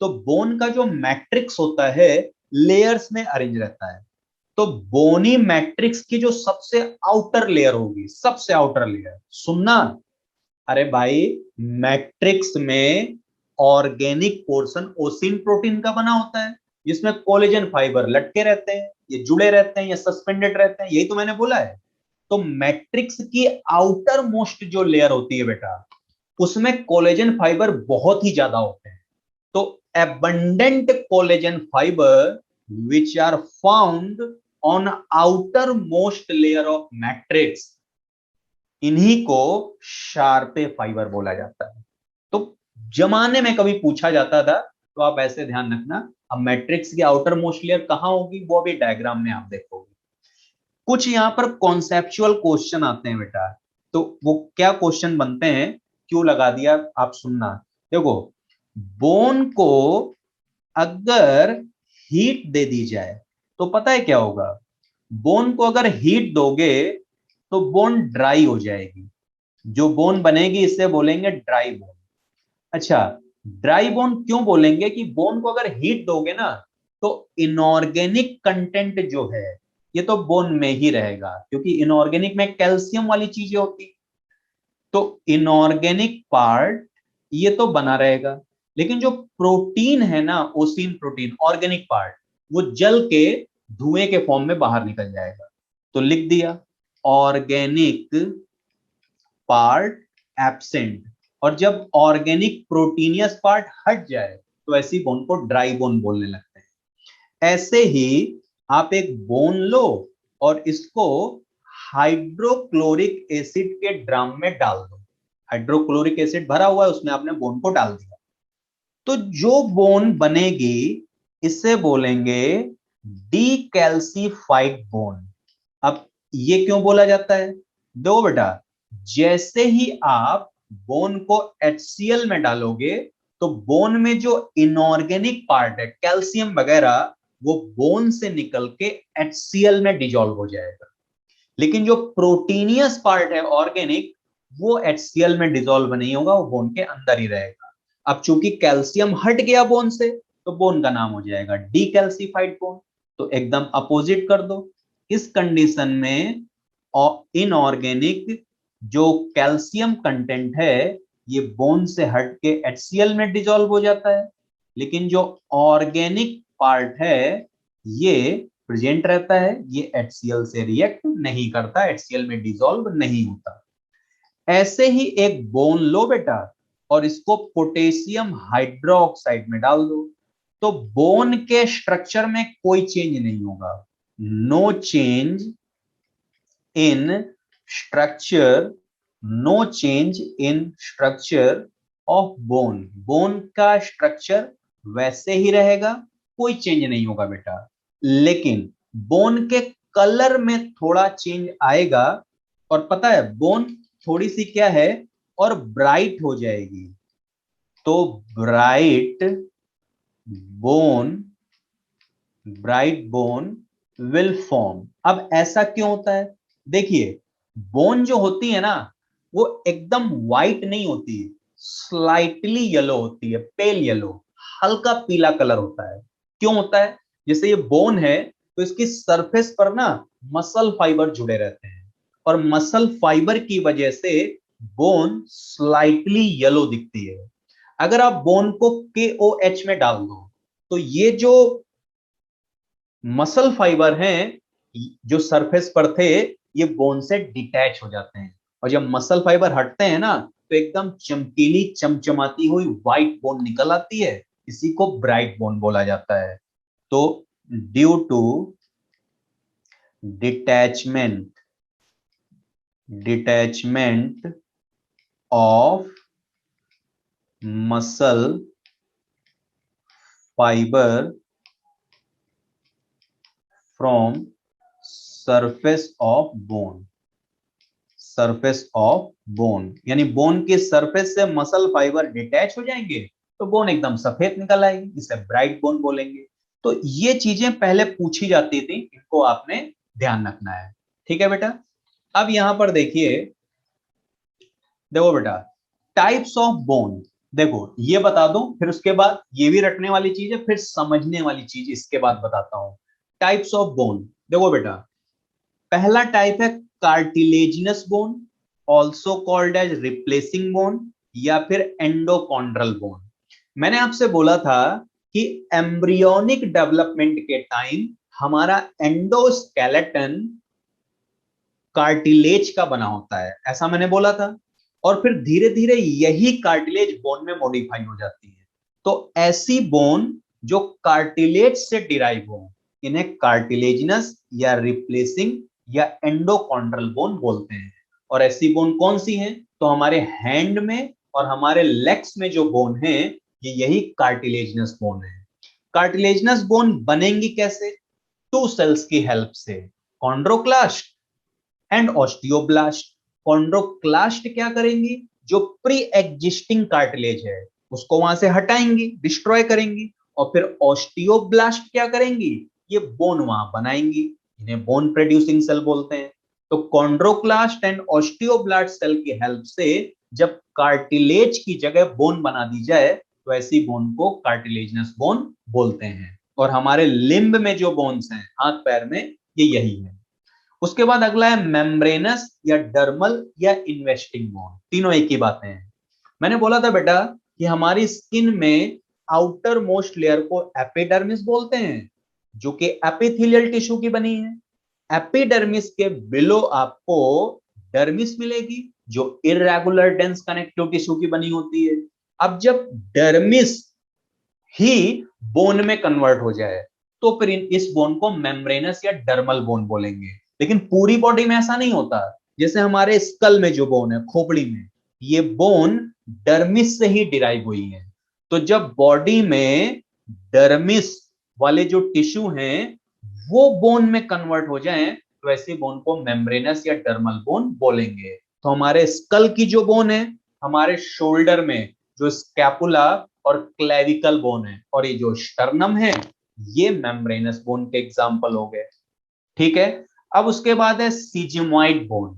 तो बोन का जो मैट्रिक्स होता है लेयर्स में अरेंज रहता है। तो बोनी मैट्रिक्स की जो सबसे आउटर लेयर होगी, सबसे आउटर लेयर, सुनना, अरे भाई, मैट्रिक्स में ऑर्गेनिक पोर्शन ओसिन प्रोटीन का बना होता है, जिसमें कोलेजन फाइबर लटके रहते हैं, ये जुड़े रहते हैं, ये सस्पेंडेड रहते हैं, यही तो मैंने बोला है। तो मैट्रिक्स की आउटर मोस्ट जो लेयर होती है बेटा, उसमें कोलेजन फाइबर बहुत ही ज्यादा होते हैं। तो abundant collagen fiber which are found on outer most layer of matrix, इन्हीं को शार्पे फाइबर बोला जाता है। तो जमाने में कभी पूछा जाता था, तो आप ऐसे ध्यान रखना, अब मैट्रिक्स की आउटर मोस्ट लेयर कहां होगी वो भी डायग्राम में आप देखोगे। कुछ यहां पर कॉन्सेप्चुअल क्वेश्चन आते हैं बेटा, तो वो क्या क्वेश्चन बनते हैं, क्यों लगा दिया, आप सुनना। देखो, बोन को अगर हीट दे दी जाए तो पता है क्या होगा? बोन को अगर हीट दोगे तो बोन ड्राई हो जाएगी, जो बोन बनेगी इससे बोलेंगे ड्राई बोन। अच्छा, ड्राई बोन क्यों बोलेंगे? कि बोन को अगर हीट दोगे ना, तो इनऑर्गेनिक कंटेंट जो है ये तो बोन में ही रहेगा, क्योंकि इनऑर्गेनिक में कैल्शियम वाली चीजें होती, तो इनऑर्गेनिक पार्ट ये तो बना रहेगा, लेकिन जो प्रोटीन है ना, ओसिन प्रोटीन, ऑर्गेनिक पार्ट, वो जल के धुएं के फॉर्म में बाहर निकल जाएगा। तो लिख दिया, ऑर्गेनिक पार्ट एब्सेंट। और जब ऑर्गेनिक प्रोटीनियस पार्ट हट जाए तो ऐसी बोन को ड्राई बोन बोलने लगते हैं। ऐसे ही आप एक बोन लो और इसको हाइड्रोक्लोरिक एसिड के ड्रम में डाल दो, हाइड्रोक्लोरिक एसिड भरा हुआ है उसमें, आपने बोन को डाल दिया, तो जो बोन बनेगी इसे बोलेंगे डीकैल्सिफाइड बोन। अब ये क्यों बोला जाता है? दो बेटा, जैसे ही आप बोन को HCl में डालोगे तो बोन में जो इनऑर्गेनिक पार्ट है, कैल्शियम वगैरह, वो बोन से निकल के HCl में डिजोल्व हो जाएगा। लेकिन जो प्रोटीनियस पार्ट है ऑर्गेनिक, वो HCl में डिजोल्व नहीं होगा, वो बोन के अंदर ही रहेगा। अब चूंकि कैल्शियम हट गया बोन से, तो बोन का नाम हो जाएगा डीकैल्सिफाइड बोन। तो एकदम अपोजिट कर दो, इस कंडीशन में इनऑर्गेनिक जो कैल्शियम कंटेंट है ये बोन से हट के HCl में डिजोल्व हो जाता है, लेकिन जो ऑर्गेनिक पार्ट है ये प्रेजेंट रहता है, ये HCl से रिएक्ट नहीं करता, HCl में डिसॉल्व नहीं होता। ऐसे ही एक बोन लो बेटा और इसको पोटेशियम हाइड्रोक्साइड में डाल दो, तो बोन के स्ट्रक्चर में कोई चेंज नहीं होगा, no change in structure no change in structure of bone, bone का स्ट्रक्चर वैसे ही रहेगा, कोई चेंज नहीं होगा बेटा, लेकिन बोन के कलर में थोड़ा चेंज आएगा। और पता है बोन थोड़ी सी क्या है, और ब्राइट हो जाएगी। तो bright bone, bright bone will form. अब ऐसा क्यों होता है? देखिए बोन जो होती है ना, वो एकदम व्हाइट नहीं होती, स्लाइटली येलो होती है, पेल येलो, हल्का पीला कलर होता है। क्यों होता है? जैसे ये बोन है तो इसकी सरफेस पर ना मसल फाइबर जुड़े रहते हैं, और मसल फाइबर की वजह से बोन स्लाइटली येलो दिखती है। अगर आप बोन को KOH में डाल दो तो ये जो मसल फाइबर हैं जो सरफेस पर थे, ये बोन से डिटैच हो जाते हैं, और जब मसल फाइबर हटते हैं ना तो एकदम चमकीली चमचमाती हुई व्हाइट बोन निकल आती है। इसी को ब्राइट बोन बोला जाता है। तो due to detachment, detachment of muscle fibre from surface of bone, surface of bone, यानी बोन के सरफेस से मसल फाइबर डिटैच हो जाएंगे तो बोन एकदम सफेद निकल आएगी, इसे ब्राइट बोन बोलेंगे। तो ये चीजें पहले पूछी जाती थी, इनको आपने ध्यान रखना है। ठीक है बेटा। अब यहां पर देखिए, देखो बेटा, टाइप्स ऑफ बोन, देखो ये बता दूं, फिर उसके बाद ये भी रटने वाली चीज है, फिर समझने वाली चीज इसके बाद बताता हूं। टाइप्स ऑफ बोन, देखो बेटा, पहला टाइप है cartilaginous bone, also called as replacing bone, या फिर एंडोकॉन्ड्रल बोन। मैंने आपसे बोला था कि एम्ब्रियोनिक डेवलपमेंट के टाइम हमारा एंडोस्केलेटन कार्टिलेज का बना होता है, ऐसा मैंने बोला था। और फिर धीरे धीरे यही कार्टिलेज बोन में मॉडिफाई हो जाती है। तो ऐसी बोन जो कार्टिलेज से डिराइव हो, इन्हें कार्टिलेजिनस या रिप्लेसिंग या एंडोकॉन्ड्रल बोन बोलते हैं। और ऐसी बोन कौन सी है? तो हमारे हैंड में और हमारे लेग्स में जो बोन है, ये यही कार्टिलेजिनस बोन है। कार्टिलेजिनस बोन बनेंगी कैसे? टू सेल्स की हेल्प से, कॉन्ड्रोक्लास्ट एंड ऑस्टियोब्लास्ट। कॉन्ड्रोक्लास्ट क्या करेंगी? जो प्री एग्जिस्टिंग कार्टिलेज है उसको वहां से हटाएंगी, डिस्ट्रॉय करेंगी। और फिर ऑस्टियोब्लास्ट क्या करेंगी? ये बोन वहां बनाएंगी, इन्हें बोन प्रोड्यूसिंग सेल बोलते हैं। तो कॉन्ड्रोक्लास्ट एंड ऑस्टियोब्लास्ट सेल की हेल्प से जब कार्टिलेज की जगह बोन बना दी जाए तो ऐसी बोन को कार्टिलेजिनस बोन बोलते हैं। और हमारे लिम्ब में जो बोन्स हैं हाथ पैर में, ये यही है। उसके बाद अगला है मेम्ब्रेनस या डर्मल या इन्वेस्टिंग बोन, तीनों एक ही बातें हैं। मैंने बोला था बेटा कि हमारी स्किन में आउटर मोस्ट लेयर को एपिडर्मिस बोलते हैं, जो कि एपिथेलियल टिश्यू की बनी है। एपिडर्मिस के बिलो आपको डर्मिस मिलेगी, जो इर्रेगुलर डेंस कनेक्टिव टिश्यू की बनी होती है। अब जब डर्मिस ही बोन में कन्वर्ट हो जाए तो फिर इस बोन को मेम्ब्रेनस या डर्मल बोन बोलेंगे। लेकिन पूरी बॉडी में ऐसा नहीं होता। जैसे हमारे स्कल में जो बोन है, खोपड़ी में, ये बोन डर्मिस से ही डिराइव हुई है। तो जब बॉडी में डर्मिस वाले जो टिश्यू हैं वो बोन में कन्वर्ट हो जाएं तो ऐसी बोन को मेम्ब्रेनस या डर्मल बोन बोलेंगे। तो हमारे स्कल की जो बोन है, हमारे शोल्डर में जो स्कैपुला और क्लेविकल बोन है, और ये जो स्टर्नम है, ये मेम्ब्रेनस बोन के एग्जांपल हो गए। ठीक है। अब उसके बाद है सिजिमॉइड बोन।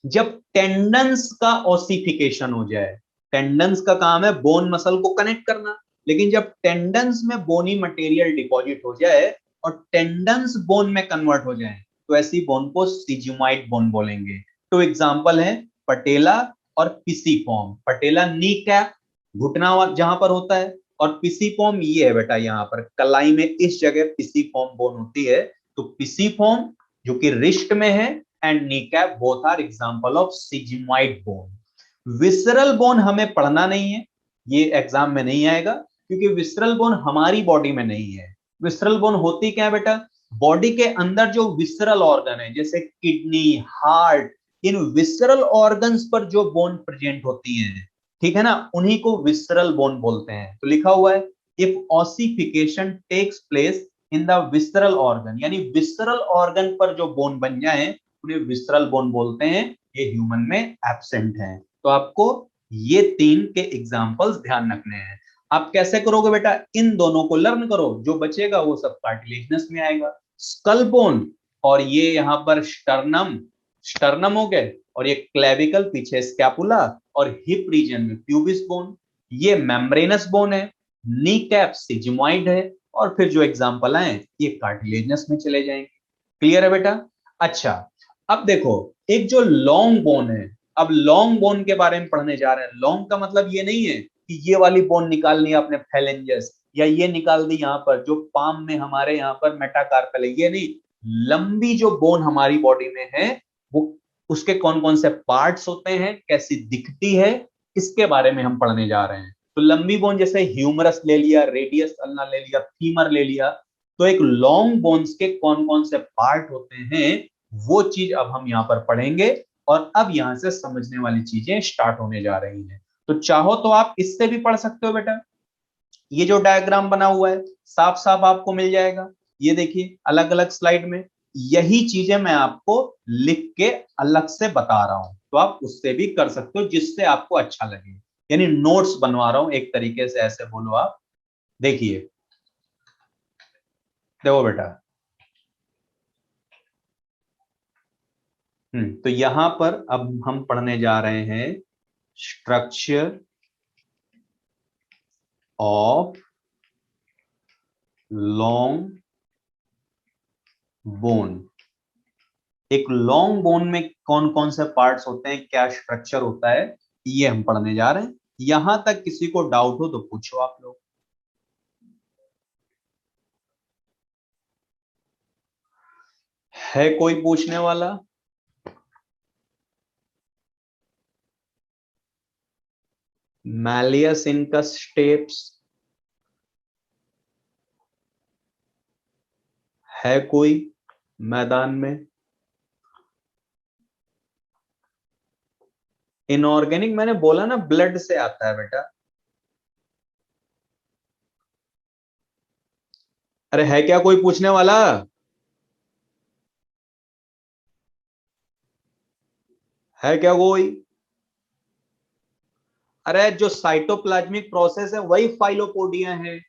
जब टेंडन्स का ओसिफिकेशन हो जाए, टेंडन्स का काम है बोन मसल को कनेक्ट करना, लेकिन जब टेंडन्स में बोनी मटेरियल डिपॉजिट हो जाए और टेंडन्स बोन में कन्वर्ट हो जाए तो ऐसी बोन को सिजिमॉइड बोन बोलेंगे। तो एग्जांपल है पटेला और पिसीफॉर्म। पटेला नी कैप, घुटना जहां पर होता है, और पिसीफॉर्म ये है बेटा, यहाँ पर कलाई में इस जगह पिसीफॉर्म बोन होती है। तो पिसीफॉर्म जो कि रिस्ट में है and kneecap, both are example of sesamoid bone. Visceral bone हमें पढ़ना नहीं है, ये एग्जाम में नहीं आएगा, क्योंकि विसरल बोन हमारी बॉडी में नहीं है। विसरल बोन होती क्या है बेटा? बॉडी के अंदर जो विसरल ऑर्गन है, जैसे किडनी, हार्ट, इन विसरल ऑर्गन्स पर जो बोन प्रेजेंट होती हैं, ठीक है ना, उन्हीं को विसरल बोन बोलते हैं। तो लिखा हुआ है if ossification takes place in the visceral organ, यानी विसरल ऑर्गन पर जो बोन बन जाए उन्हें विसरल बोन बोलते हैं, ये ह्यूमन में एब्सेंट है। तो आपको ये 3 के एग्जांपल्स ध्यान रखने हैं। आप कैसे करोगे बेटा, इन दोनों को लर्न करो, जो बचेगा वो सब कार्टिलेजिनस में आएगा। स्कल बोन और ये यहाँ पर स्टर्नम, स्टर्नम हो गए, और ये क्लेविकल पीछे स्कैपुला, और हिप रीजन में प्यूबिस बोन, ये मेम्ब्रेनस बोन है। नी कैप सिग्मोइड है, और फिर जो एग्जांपल आए ये कार्टिलेजिनस में चले जाएंगे। क्लियर है बेटा? अच्छा, अब देखो एक जो लॉन्ग बोन है, अब लॉन्ग बोन के बारे में पढ़ने जा रहे हैं। लॉन्ग का मतलब ये नहीं है कि ये वाली बोन निकालनी है अपने फैलेंजस, या ये निकाल दी यहाँ पर जो पाम में हमारे यहाँ पर मेटाकार्पल है, ये नहीं। लंबी जो बोन हमारी बॉडी में है वो, उसके कौन कौन से पार्ट्स होते हैं, कैसी दिखती है, इसके बारे में हम पढ़ने जा रहे हैं। तो लंबी बोन जैसे ह्यूमरस ले लिया, रेडियस अल्ना ले लिया, फीमर ले लिया, तो एक लॉन्ग बोन्स के कौन कौन से पार्ट होते हैं वो चीज अब हम यहाँ पर पढ़ेंगे। और अब यहां से समझने वाली चीजें स्टार्ट होने जा रही हैं। तो चाहो तो आप इससे भी पढ़ सकते हो बेटा। ये जो डायग्राम बना हुआ है साफ साफ आपको मिल जाएगा, ये देखिए अलग अलग स्लाइड में। यही चीजें मैं आपको लिख के अलग से बता रहा हूं, तो आप उससे भी कर सकते हो जिससे आपको अच्छा लगे, यानी नोट्स बनवा रहा हूं एक तरीके से, ऐसे बोलो आप। देखिए, देखो बेटा, तो यहां पर अब हम पढ़ने जा रहे हैं स्ट्रक्चर ऑफ लॉन्ग बोन। एक लॉन्ग बोन में कौन कौन से पार्ट्स होते हैं, क्या स्ट्रक्चर होता है, ये हम पढ़ने जा रहे हैं। यहां तक किसी को डाउट हो तो पूछो आप लोग। है कोई पूछने वाला? मैलियस इनकस स्टेप्स है कोई मैदान में? इनऑर्गेनिक मैंने बोला ना, ब्लड से आता है बेटा। अरे है क्या कोई पूछने वाला? है क्या कोई? अरे जो साइटोप्लाज्मिक प्रोसेस है वही फाइलोपोडिया है,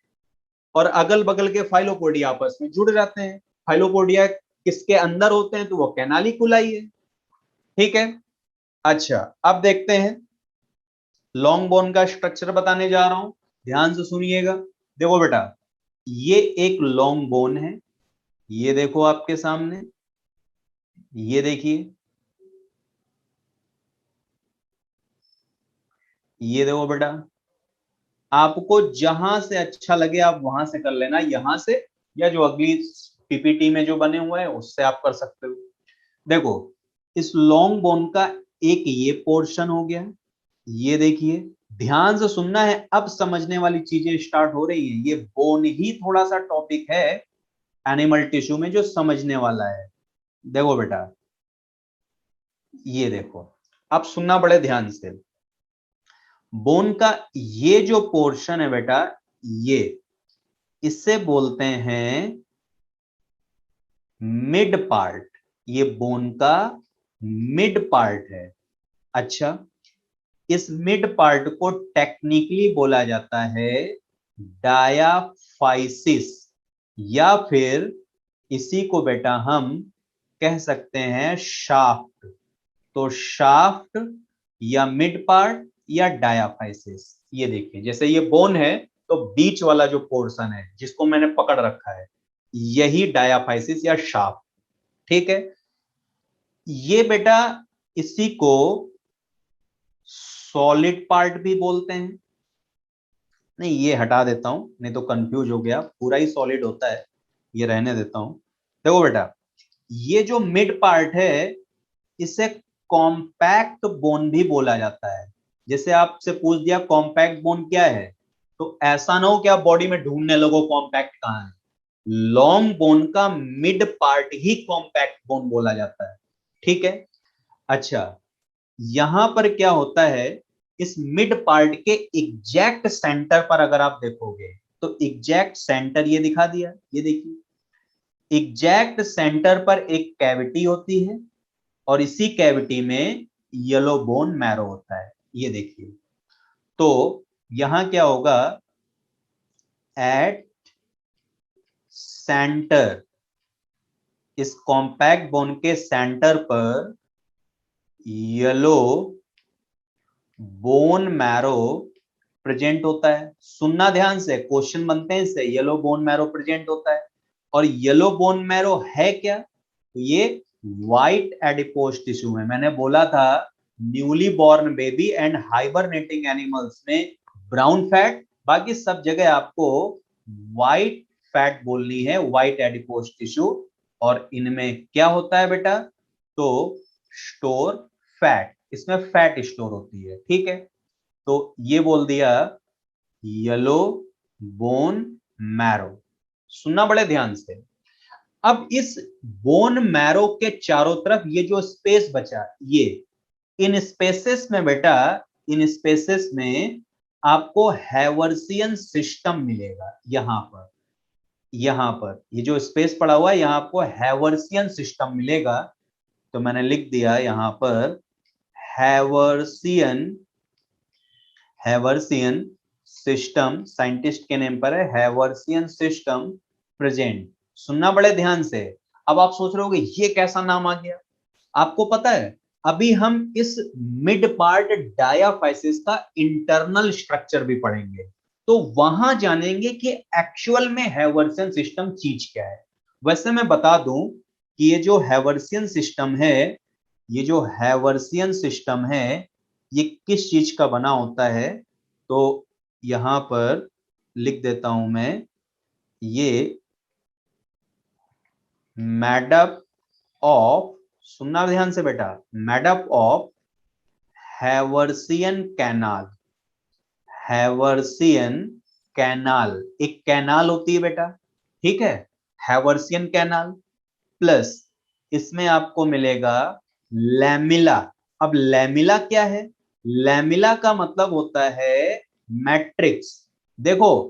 और अगल बगल के फाइलोपोडिया आपस में जुड़ जाते हैं। फाइलोपोडिया किसके अंदर होते हैं, तो वो कैनालिकुलाई है। ठीक है, अच्छा अब देखते हैं। लॉन्ग बोन का स्ट्रक्चर बताने जा रहा हूं, ध्यान से सुनिएगा। देखो बेटा, ये एक लॉन्ग बोन है, ये देखो आपके सामने, ये देखिए, ये देखो बेटा। आपको जहां से अच्छा लगे आप वहां से कर लेना, यहां से, या जो अगली पीपीटी में जो बने हुए हैं उससे आप कर सकते हो। देखो, इस लॉन्ग बोन का एक ये पोर्शन हो गया, ये देखिए, ध्यान से सुनना है, अब समझने वाली चीजें स्टार्ट हो रही है। ये बोन ही थोड़ा सा टॉपिक है एनिमल टिश्यू में जो समझने वाला है। देखो बेटा, ये देखो, अब सुनना बड़े ध्यान से। बोन का ये जो पोर्शन है बेटा, ये, इससे बोलते हैं मिड पार्ट। ये बोन का मिड पार्ट है। अच्छा, इस मिड पार्ट को टेक्निकली बोला जाता है डायाफाइसिस, या फिर इसी को बेटा हम कह सकते हैं शाफ्ट। तो शाफ्ट या मिड पार्ट या डायाफाइसिस। ये देखिए, जैसे ये बोन है तो बीच वाला जो पोर्शन है जिसको मैंने पकड़ रखा है, यही डायाफाइसिस या शाफ्ट। ठीक है, ये बेटा, इसी को सॉलिड पार्ट भी बोलते हैं। नहीं, ये हटा देता हूं, नहीं तो कंफ्यूज हो गया, पूरा ही सॉलिड होता है, ये रहने देता हूं। देखो बेटा, ये जो मिड पार्ट है इसे कॉम्पैक्ट बोन भी बोला जाता है। जैसे आपसे पूछ दिया कॉम्पैक्ट बोन क्या है, तो ऐसा ना हो कि आप बॉडी में ढूंढने लगो कॉम्पैक्ट कहां है। लॉन्ग बोन का मिड पार्ट ही कॉम्पैक्ट बोन बोला जाता है। ठीक है, अच्छा, यहां पर क्या होता है, इस मिड पार्ट के एग्जैक्ट सेंटर पर अगर आप देखोगे तो एग्जैक्ट सेंटर ये दिखा दिया, ये देखिए एग्जैक्ट सेंटर पर एक कैविटी होती है और इसी कैविटी में येलो बोन मैरो होता है, ये देखिए। तो यहां क्या होगा, एट सेंटर, इस कॉम्पैक्ट बोन के सेंटर पर येलो बोन मैरो प्रेजेंट होता है। सुनना ध्यान से, क्वेश्चन बनते हैं इससे, येलो बोन मैरो प्रेजेंट होता है। और येलो बोन मैरो है क्या, तो ये व्हाइट एडिपोज टिश्यू है। मैंने बोला था newly born baby and hibernating animals में ब्राउन फैट, बाकी सब जगह आपको व्हाइट फैट बोलनी है, व्हाइट एडिपोज टिश्यू। और इनमें क्या होता है बेटा, तो स्टोर फैट, इसमें फैट स्टोर होती है, ठीक है। तो ये बोल दिया येलो बोन मैरो। सुनना बड़े ध्यान से। अब इस बोन मैरो के चारों तरफ ये जो स्पेस बचा, ये इन स्पेसेस में बेटा, इन स्पेसेस में आपको हैवर्सियन सिस्टम मिलेगा। यहां पर ये जो स्पेस पड़ा हुआ है, यहां आपको हैवर्सियन सिस्टम मिलेगा। तो मैंने लिख दिया यहां पर हैवर्सियन, हैवर्सियन सिस्टम साइंटिस्ट के नेम पर है, हैवर्सियन सिस्टम प्रेजेंट। सुनना बड़े ध्यान से। अब आप सोच रहे होगे ये कैसा नाम आ गया। आपको पता है, अभी हम इस मिड पार्ट डायाफाइसिस का इंटरनल स्ट्रक्चर भी पढ़ेंगे, तो वहां जानेंगे कि एक्चुअल में हैवर्सियन सिस्टम चीज क्या है। वैसे मैं बता दूं कि ये जो हैवर्सियन सिस्टम है, ये जो हैवर्सियन सिस्टम है, ये किस चीज का बना होता है, तो यहां पर लिख देता हूं मैं, ये मैडअप ऑफ, सुनना ध्यान से बेटा, made up of Haversian canal, Haversian canal, एक कैनाल होती है बेटा, ठीक है, हैवर्सियन कैनाल, प्लस इसमें आपको मिलेगा लैमिला। अब लैमिला क्या है, लैमिला का मतलब होता है मैट्रिक्स। देखो,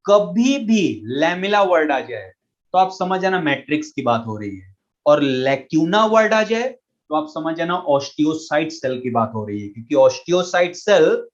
कभी भी लैमिला वर्ड आ जाए तो आप समझ जाना मैट्रिक्स की बात हो रही है, और लैक्यूना वर्ड आ जाए तो आप समझ जाना ऑस्टियोसाइट सेल की बात हो रही है, क्योंकि ऑस्टियोसाइट सेल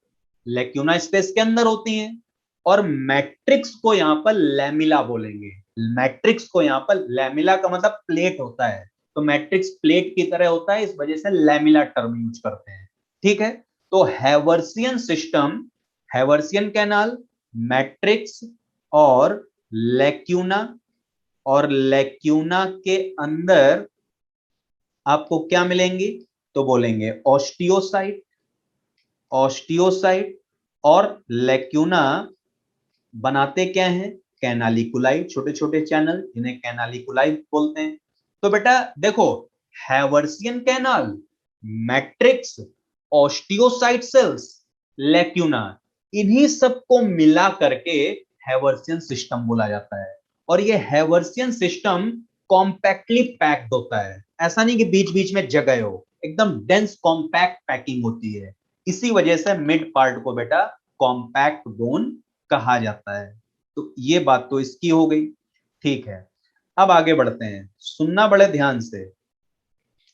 लैक्यूना स्पेस के अंदर होती हैं। और मैट्रिक्स को यहां पर लैमिला बोलेंगे, मैट्रिक्स को यहां पर लैमिला का मतलब प्लेट होता है, तो मैट्रिक्स प्लेट की तरह होता है, इस वजह से लैमिला टर्म यूज करते हैं, ठीक है। तो Haversian system, Haversian canal, matrix और लैक्यूना, और लैक्यूना के अंदर आपको क्या मिलेंगी, तो बोलेंगे ऑस्टियोसाइट, ऑस्टियोसाइट और लैक्यूना बनाते क्या हैं, कैनालिकुलाई, छोटे छोटे चैनल, जिन्हें कैनालिकुलाई बोलते हैं। तो बेटा देखो, Haversian canal, matrix, osteocyte cells, lacuna, इन्हीं सबको मिला करके हैवर्सियन सिस्टम बोला जाता है। और ये हैवर्सियन सिस्टम कॉम्पैक्टली पैक्ड होता है, ऐसा नहीं कि बीच बीच में जगह हो, एकदम डेंस कॉम्पैक्ट पैकिंग होती है। इसी वजह से मिड पार्ट को बेटा कॉम्पैक्ट बोन कहा जाता है। तो ये बात तो इसकी हो गई, ठीक है। अब आगे बढ़ते हैं, सुनना बड़े ध्यान से।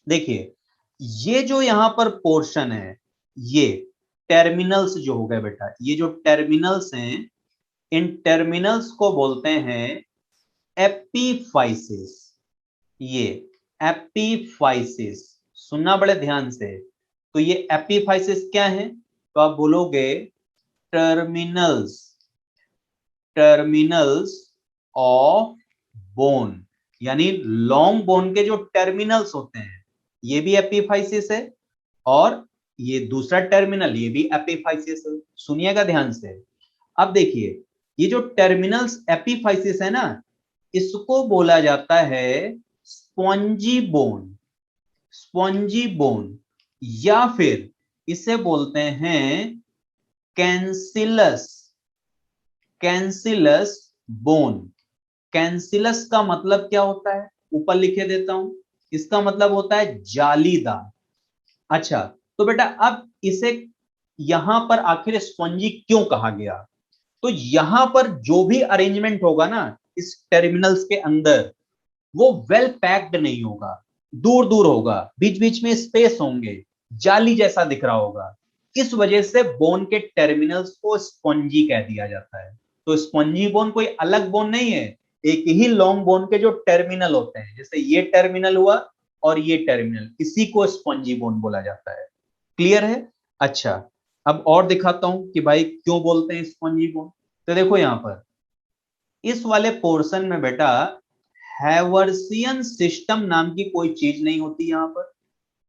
देखिए, ये जो यहां पर पोर्शन है, ये टर्मिनल्स जो हो गए बेटा, ये जो टर्मिनल्स हैं, इन टर्मिनल्स को बोलते हैं एपीफाइसिस। ये एपीफाइसिस, सुनना बड़े ध्यान से। तो ये एपीफाइसिस क्या है, तो आप बोलोगे टर्मिनल्स, टर्मिनल्स ऑफ बोन, यानी लॉन्ग बोन के जो टर्मिनल्स होते हैं, ये भी एपीफाइसिस है, और ये दूसरा टर्मिनल, ये भी एपीफाइसिस है। सुनिएगा ध्यान से। अब देखिए, ये जो टर्मिनल्स एपीफाइसिस है ना, इसको बोला जाता है स्पॉन्जी बोन, स्पॉन्जी बोन, या फिर इसे बोलते हैं कैंसिलस, कैंसिलस बोन। कैंसिलस का मतलब क्या होता है, ऊपर लिखे देता हूं, इसका मतलब होता है जालीदार, अच्छा, तो बेटा अब इसे यहां पर आखिर स्पॉन्जी क्यों कहा गया? तो यहां पर जो भी अरेंजमेंट होगा ना इस टर्मिनल्स के अंदर, वो वेल पैक्ड नहीं होगा, दूर दूर होगा, बीच बीच में स्पेस होंगे, जाली जैसा दिख रहा होगा। इस वजह से बोन के टर्मिनल्स को स्पॉन्जी कह दिया जाता है। तो स्पॉन्जी बोन कोई अलग बोन नहीं है, एक ही लॉन्ग बोन के जो टर्मिनल होते हैं, जैसे ये टर्मिनल हुआ और ये टर्मिनल, इसी को स्पॉन्जी बोन बोला जाता है। क्लियर है? अच्छा, अब और दिखाता हूं कि भाई क्यों बोलते हैं स्पॉन्जी बोन। तो देखो यहां पर इस वाले पोर्शन में बेटा हैवर्सियन सिस्टम नाम की कोई चीज नहीं होती यहां पर।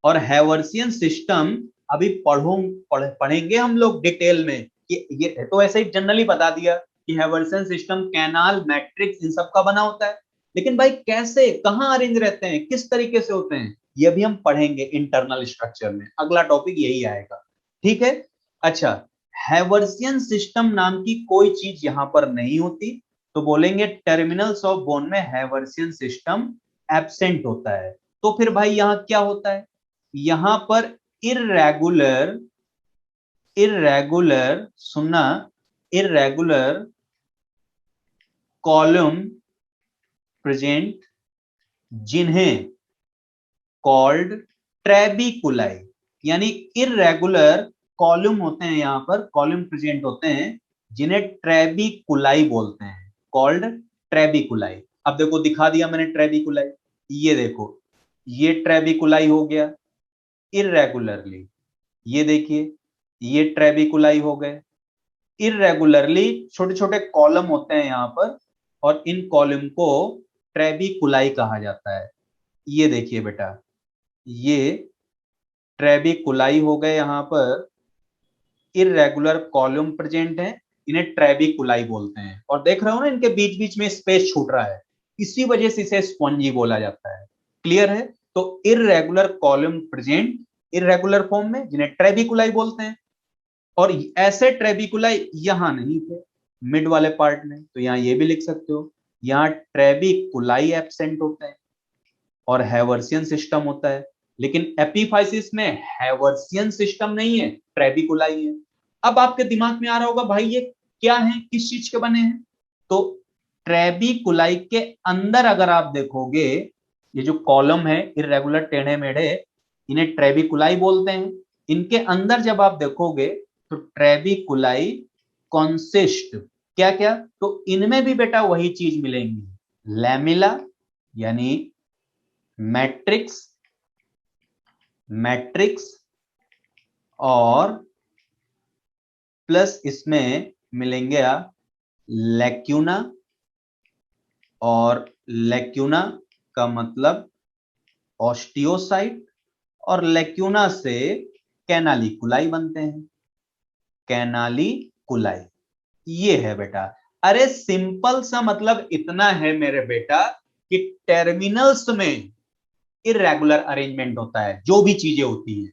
और हैवर्सियन सिस्टम अभी पढ़ेंगे हम लोग डिटेल में, कि ये तो ऐसे ही जनरली बता दिया कि हैवर्सियन सिस्टम कैनाल मैट्रिक्स इन सब का बना होता है, लेकिन भाई कैसे, कहां अरेंज रहते हैं, किस तरीके से होते हैं, ये भी हम पढ़ेंगे इंटरनल स्ट्रक्चर में, अगला टॉपिक यही आएगा। ठीक है? अच्छा, हैवर्सियन सिस्टम नाम की कोई चीज यहां पर नहीं होती, तो बोलेंगे टर्मिनल्स ऑफ बोन में हैवर्सियन सिस्टम एब्सेंट होता है। तो फिर भाई यहां क्या होता है? यहां पर इरेगुलर, इरेगुलर सुनना, इरेगुलर कॉलम प्रेजेंट, जिन्हें कॉल्ड ट्रेबिकुलाई, यानी इरेगुलर कॉलम होते हैं, यहां पर कॉलम प्रेजेंट होते हैं जिन्हें ट्रेबिकुलाई बोलते हैं, कॉल्ड ट्रेबिकुलाई। अब देखो दिखा दिया मैंने ट्रेबिकुलाई, ये देखो ये ट्रेबिकुलाई हो गया इरेगुलरली, ये देखिए ये ट्रेबिकुलाई हो गए इरेगुलरली, छोटे छोटे कॉलम होते हैं यहां पर, और इन कॉलम को ट्रेबिकुलाई कहा जाता है। ये देखिए बेटा, ये ट्रेबिकुलाई हो गए, यहां पर इरेगुलर कॉलम प्रेजेंट है, इन्हें ट्रेबिकुलाई बोलते हैं। और देख रहे हो ना इनके बीच बीच में स्पेस छूट रहा है, इसी वजह से इसे स्पॉन्जी बोला जाता है। क्लियर है? तो irregular column present irregular form में, जिन्हें ट्रेबिकुलाई बोलते हैं। और ऐसे ट्रेबिकुलाई यहां नहीं थे मिड वाले पार्ट में, तो यहां ये भी लिख सकते हो, यहां ट्रेबिकुलाई एब्सेंट होते हैं और हैवर्सियन सिस्टम होता है। लेकिन एपिफाइसिस में हैवर्सियन सिस्टम नहीं है, ट्रेबिकुलाई है। अब आपके दिमाग में आ रहा होगा भाई ये क्या है, किस चीज के बने हैं? तो ट्रेबिकुलाई के अंदर अगर आप देखोगे, ये जो कॉलम है इरेगुलर टेढ़े मेढ़े, इन्हें ट्रेबिकुलाई बोलते हैं। इनके अंदर जब आप देखोगे तो ट्रेबिकुलाई कॉन्सिस्ट, क्या क्या, तो इनमें भी बेटा वही चीज मिलेंगी, लैमिला यानी मैट्रिक्स, मैट्रिक्स, और प्लस इसमें मिलेंगे लैक्यूना, और लैक्यूना का मतलब ऑस्टियोसाइट, और लैक्यूना से कैनालिकुलाई बनते हैं, कैनालिकुलाई। ये है बेटा। अरे सिंपल सा मतलब इतना है मेरे बेटा कि टर्मिनल्स में इरेगुलर अरेंजमेंट होता है, जो भी चीजें होती हैं,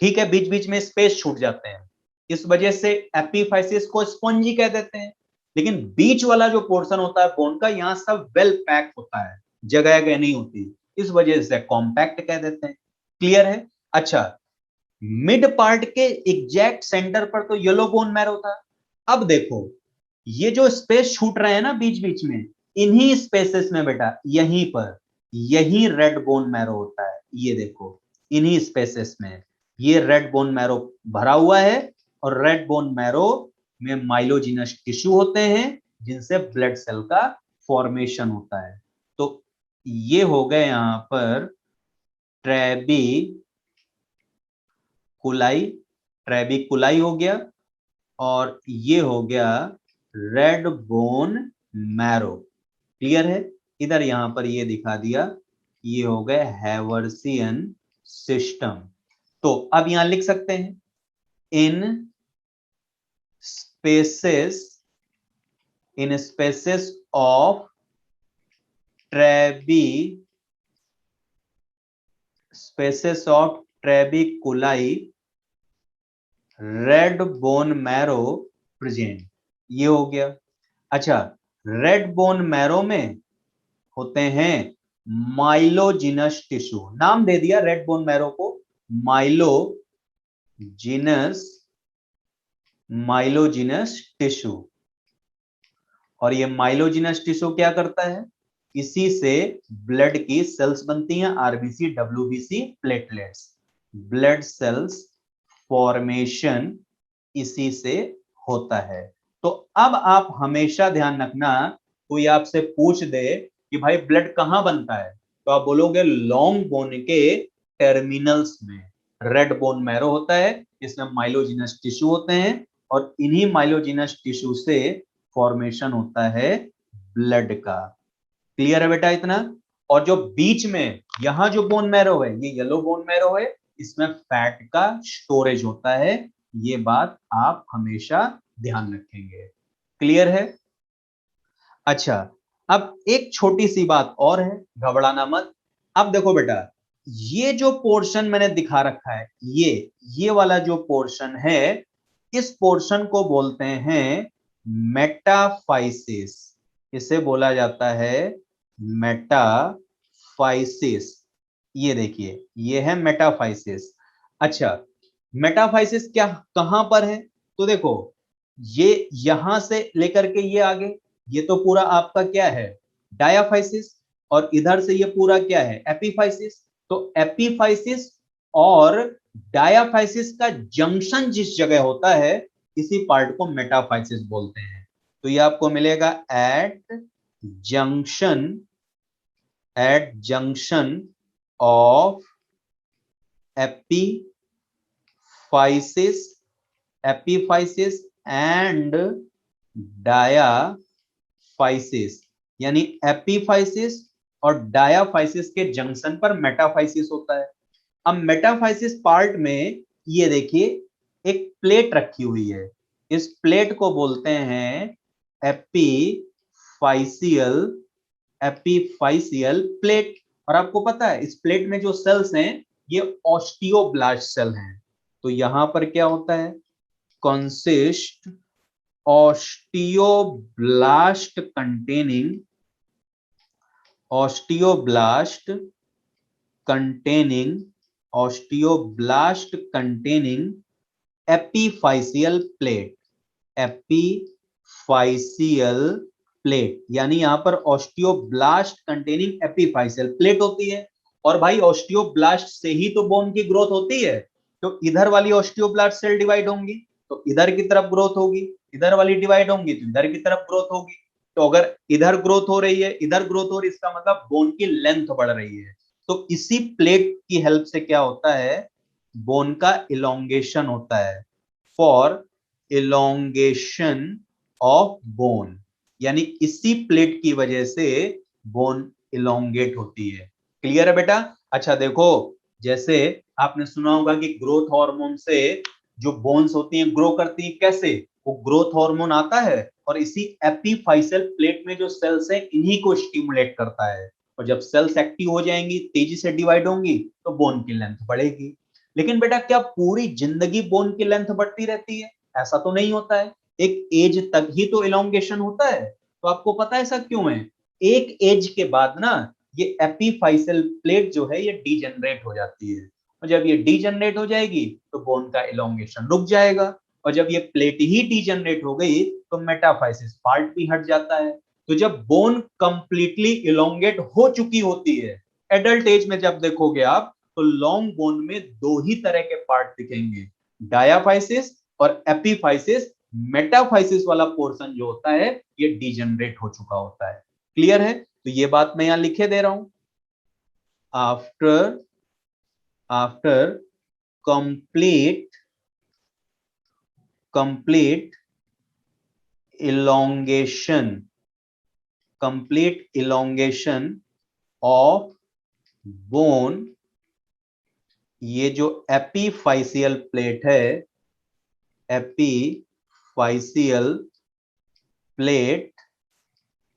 ठीक है, बीच बीच में स्पेस छूट जाते हैं, इस वजह से एपिफाइसिस को स्पॉन्जी कह देते हैं। लेकिन बीच वाला जो पोर्शन होता है बोन का, यहां सब वेल पैक होता है, जगह जगह नहीं होती, इस वजह से कॉम्पैक्ट कह देते हैं। क्लियर है? अच्छा, मिड पार्ट के एग्जैक्ट सेंटर पर तो येलो बोन मैरो था। अब देखो ये जो स्पेस छूट रहे हैं ना बीच बीच में, इन्हीं स्पेसेस में बेटा, यहीं पर, यही रेड बोन मैरो होता है, ये देखो इन्हीं स्पेसेस में ये रेड बोन मैरो भरा हुआ है। और रेड बोन मैरो में माइलोजिनस टिश्यू होते हैं जिनसे ब्लड सेल का फॉर्मेशन होता है। तो ये हो गए यहां पर ट्रेबी कुलाई, ट्रेबिकुलाई हो गया, और ये हो गया रेड बोन मैरो। क्लियर है? इधर यहां पर ये दिखा दिया, ये हो गए हैवर्सियन सिस्टम। तो अब यहां लिख सकते हैं in spaces, in spaces of trabe, spaces of trabeculae red bone marrow present, ये हो गया। अच्छा, रेड बोन मैरो में होते हैं माइलोजिनस टिश्यू, नाम दे दिया रेड बोन मैरो को माइलोजिनस टिश्यू। और ये माइलोजिनस टिश्यू क्या करता है, इसी से ब्लड की सेल्स बनती हैं, RBC, WBC, platelets. Blood cells formation इसी से होता है। तो अब आप हमेशा ध्यान रखना, कोई आपसे पूछ दे कि भाई ब्लड कहां बनता है, तो आप बोलोगे लॉन्ग बोन के टर्मिनल्स में। रेड बोन मैरो होता है, इसमें माइलोजिनस टिश्यू होते हैं, और इन्हीं माइलोजिनस टिश्यू से फॉर्मेशन होता है ब्लड का। क्लियर है बेटा इतना? और जो बीच में यहां जो बोन मैरो है, ये येलो बोन मैरो है, इसमें फैट का स्टोरेज होता है। ये बात आप हमेशा ध्यान रखेंगे। क्लियर है? अच्छा, अब एक छोटी सी बात और है, घबराना मत। अब देखो बेटा, ये जो पोर्शन मैंने दिखा रखा है, ये वाला जो पोर्शन है, इस पोर्शन को बोलते हैं मेटाफाइसिस। इसे बोला जाता है मेटाफाइसिस। ये देखिए, ये है मेटाफाइसिस। अच्छा, मेटाफाइसिस क्या कहां पर है? तो देखो, ये यहां से लेकर के ये आगे, ये तो पूरा आपका क्या है, डायाफाइसिस। और इधर से ये पूरा क्या है, एपीफाइसिस। तो एपीफाइसिस और डायाफाइसिस का जंक्शन जिस जगह होता है, इसी पार्ट को मेटाफाइसिस बोलते हैं। तो ये आपको मिलेगा junction at junction of epiphysis epiphysis and diaphysis. यानी एपीफाइसिस और डायाफाइसिस के जंक्शन पर मेटाफाइसिस होता है। अब मेटाफाइसिस पार्ट में ये देखिए, एक प्लेट रखी हुई है, इस प्लेट को बोलते हैं एपीफाइसियल एपीफाइसियल प्लेट। और आपको पता है, इस प्लेट में जो सेल्स हैं, ये ऑस्टियोब्लास्ट सेल हैं। तो यहां पर क्या होता है, consist osteoblast containing osteoblast containing osteoblast containing epiphyseal plate epiphyseal plate. यानी यहां पर ऑस्टियोब्लास्ट कंटेनिंग एपीफाइसियल प्लेट होती है। और भाई ऑस्टियोब्लास्ट से ही तो बोन की ग्रोथ होती है। तो इधर वाली ऑस्टियोब्लास्ट सेल डिवाइड होंगी तो इधर की तरफ ग्रोथ होगी, इधर वाली डिवाइड होंगी तो इधर की तरफ ग्रोथ होगी। तो अगर इधर ग्रोथ हो रही है, इधर ग्रोथ हो रही है, इसका मतलब बोन की लेंथ बढ़ रही है। तो इसी प्लेट की हेल्प से क्या होता है, बोन का इलोंगेशन होता है। फॉर इलोंगेशन ऑफ बोन, यानी इसी प्लेट की वजह से बोन इलोंगेट होती है। क्लियर है बेटा? अच्छा देखो, जैसे आपने सुना होगा कि ग्रोथ हार्मोन से जो बोन्स होती हैं ग्रो करती हैं, कैसे? वो ग्रोथ हार्मोन आता है और इसी एपीफाइसियल प्लेट में जो सेल्स हैं, इन्हीं को स्टिमुलेट करता है। और जब सेल्स एक्टिव हो जाएंगी, तेजी से डिवाइड होंगी, तो बोन की लेंथ बढ़ेगी। लेकिन बेटा, क्या पूरी जिंदगी बोन की लेंथ बढ़ती रहती है? ऐसा तो नहीं होता है। एक एज तक ही तो इलोंगेशन होता है। तो आपको पता है ऐसा क्यों है? एक एज के बाद ना, ये एपीफाइसियल प्लेट जो है, ये डीजनरेट हो जाती है। और जब ये डीजनरेट हो जाएगी, तो बोन का इलोंगेशन रुक जाएगा। और जब ये प्लेट ही डीजनरेट हो गई, तो मेटाफाइसिस पार्ट भी हट जाता है। तो जब बोन कंप्लीटली इलोंगेट हो चुकी होती है, एडल्ट एज में जब देखोगे आप, तो लॉन्ग बोन में दो ही तरह के पार्ट दिखेंगे, डायाफाइसिस और एपीफाइसिस। मेटाफाइसिस वाला पोर्शन जो होता है, ये डीजनरेट हो चुका होता है। क्लियर है? तो ये बात मैं यहां लिखे दे रहा हूं, after after complete complete elongation of bone, ये जो एपीफाइसियल प्लेट है, एपीफाइसियल प्लेट,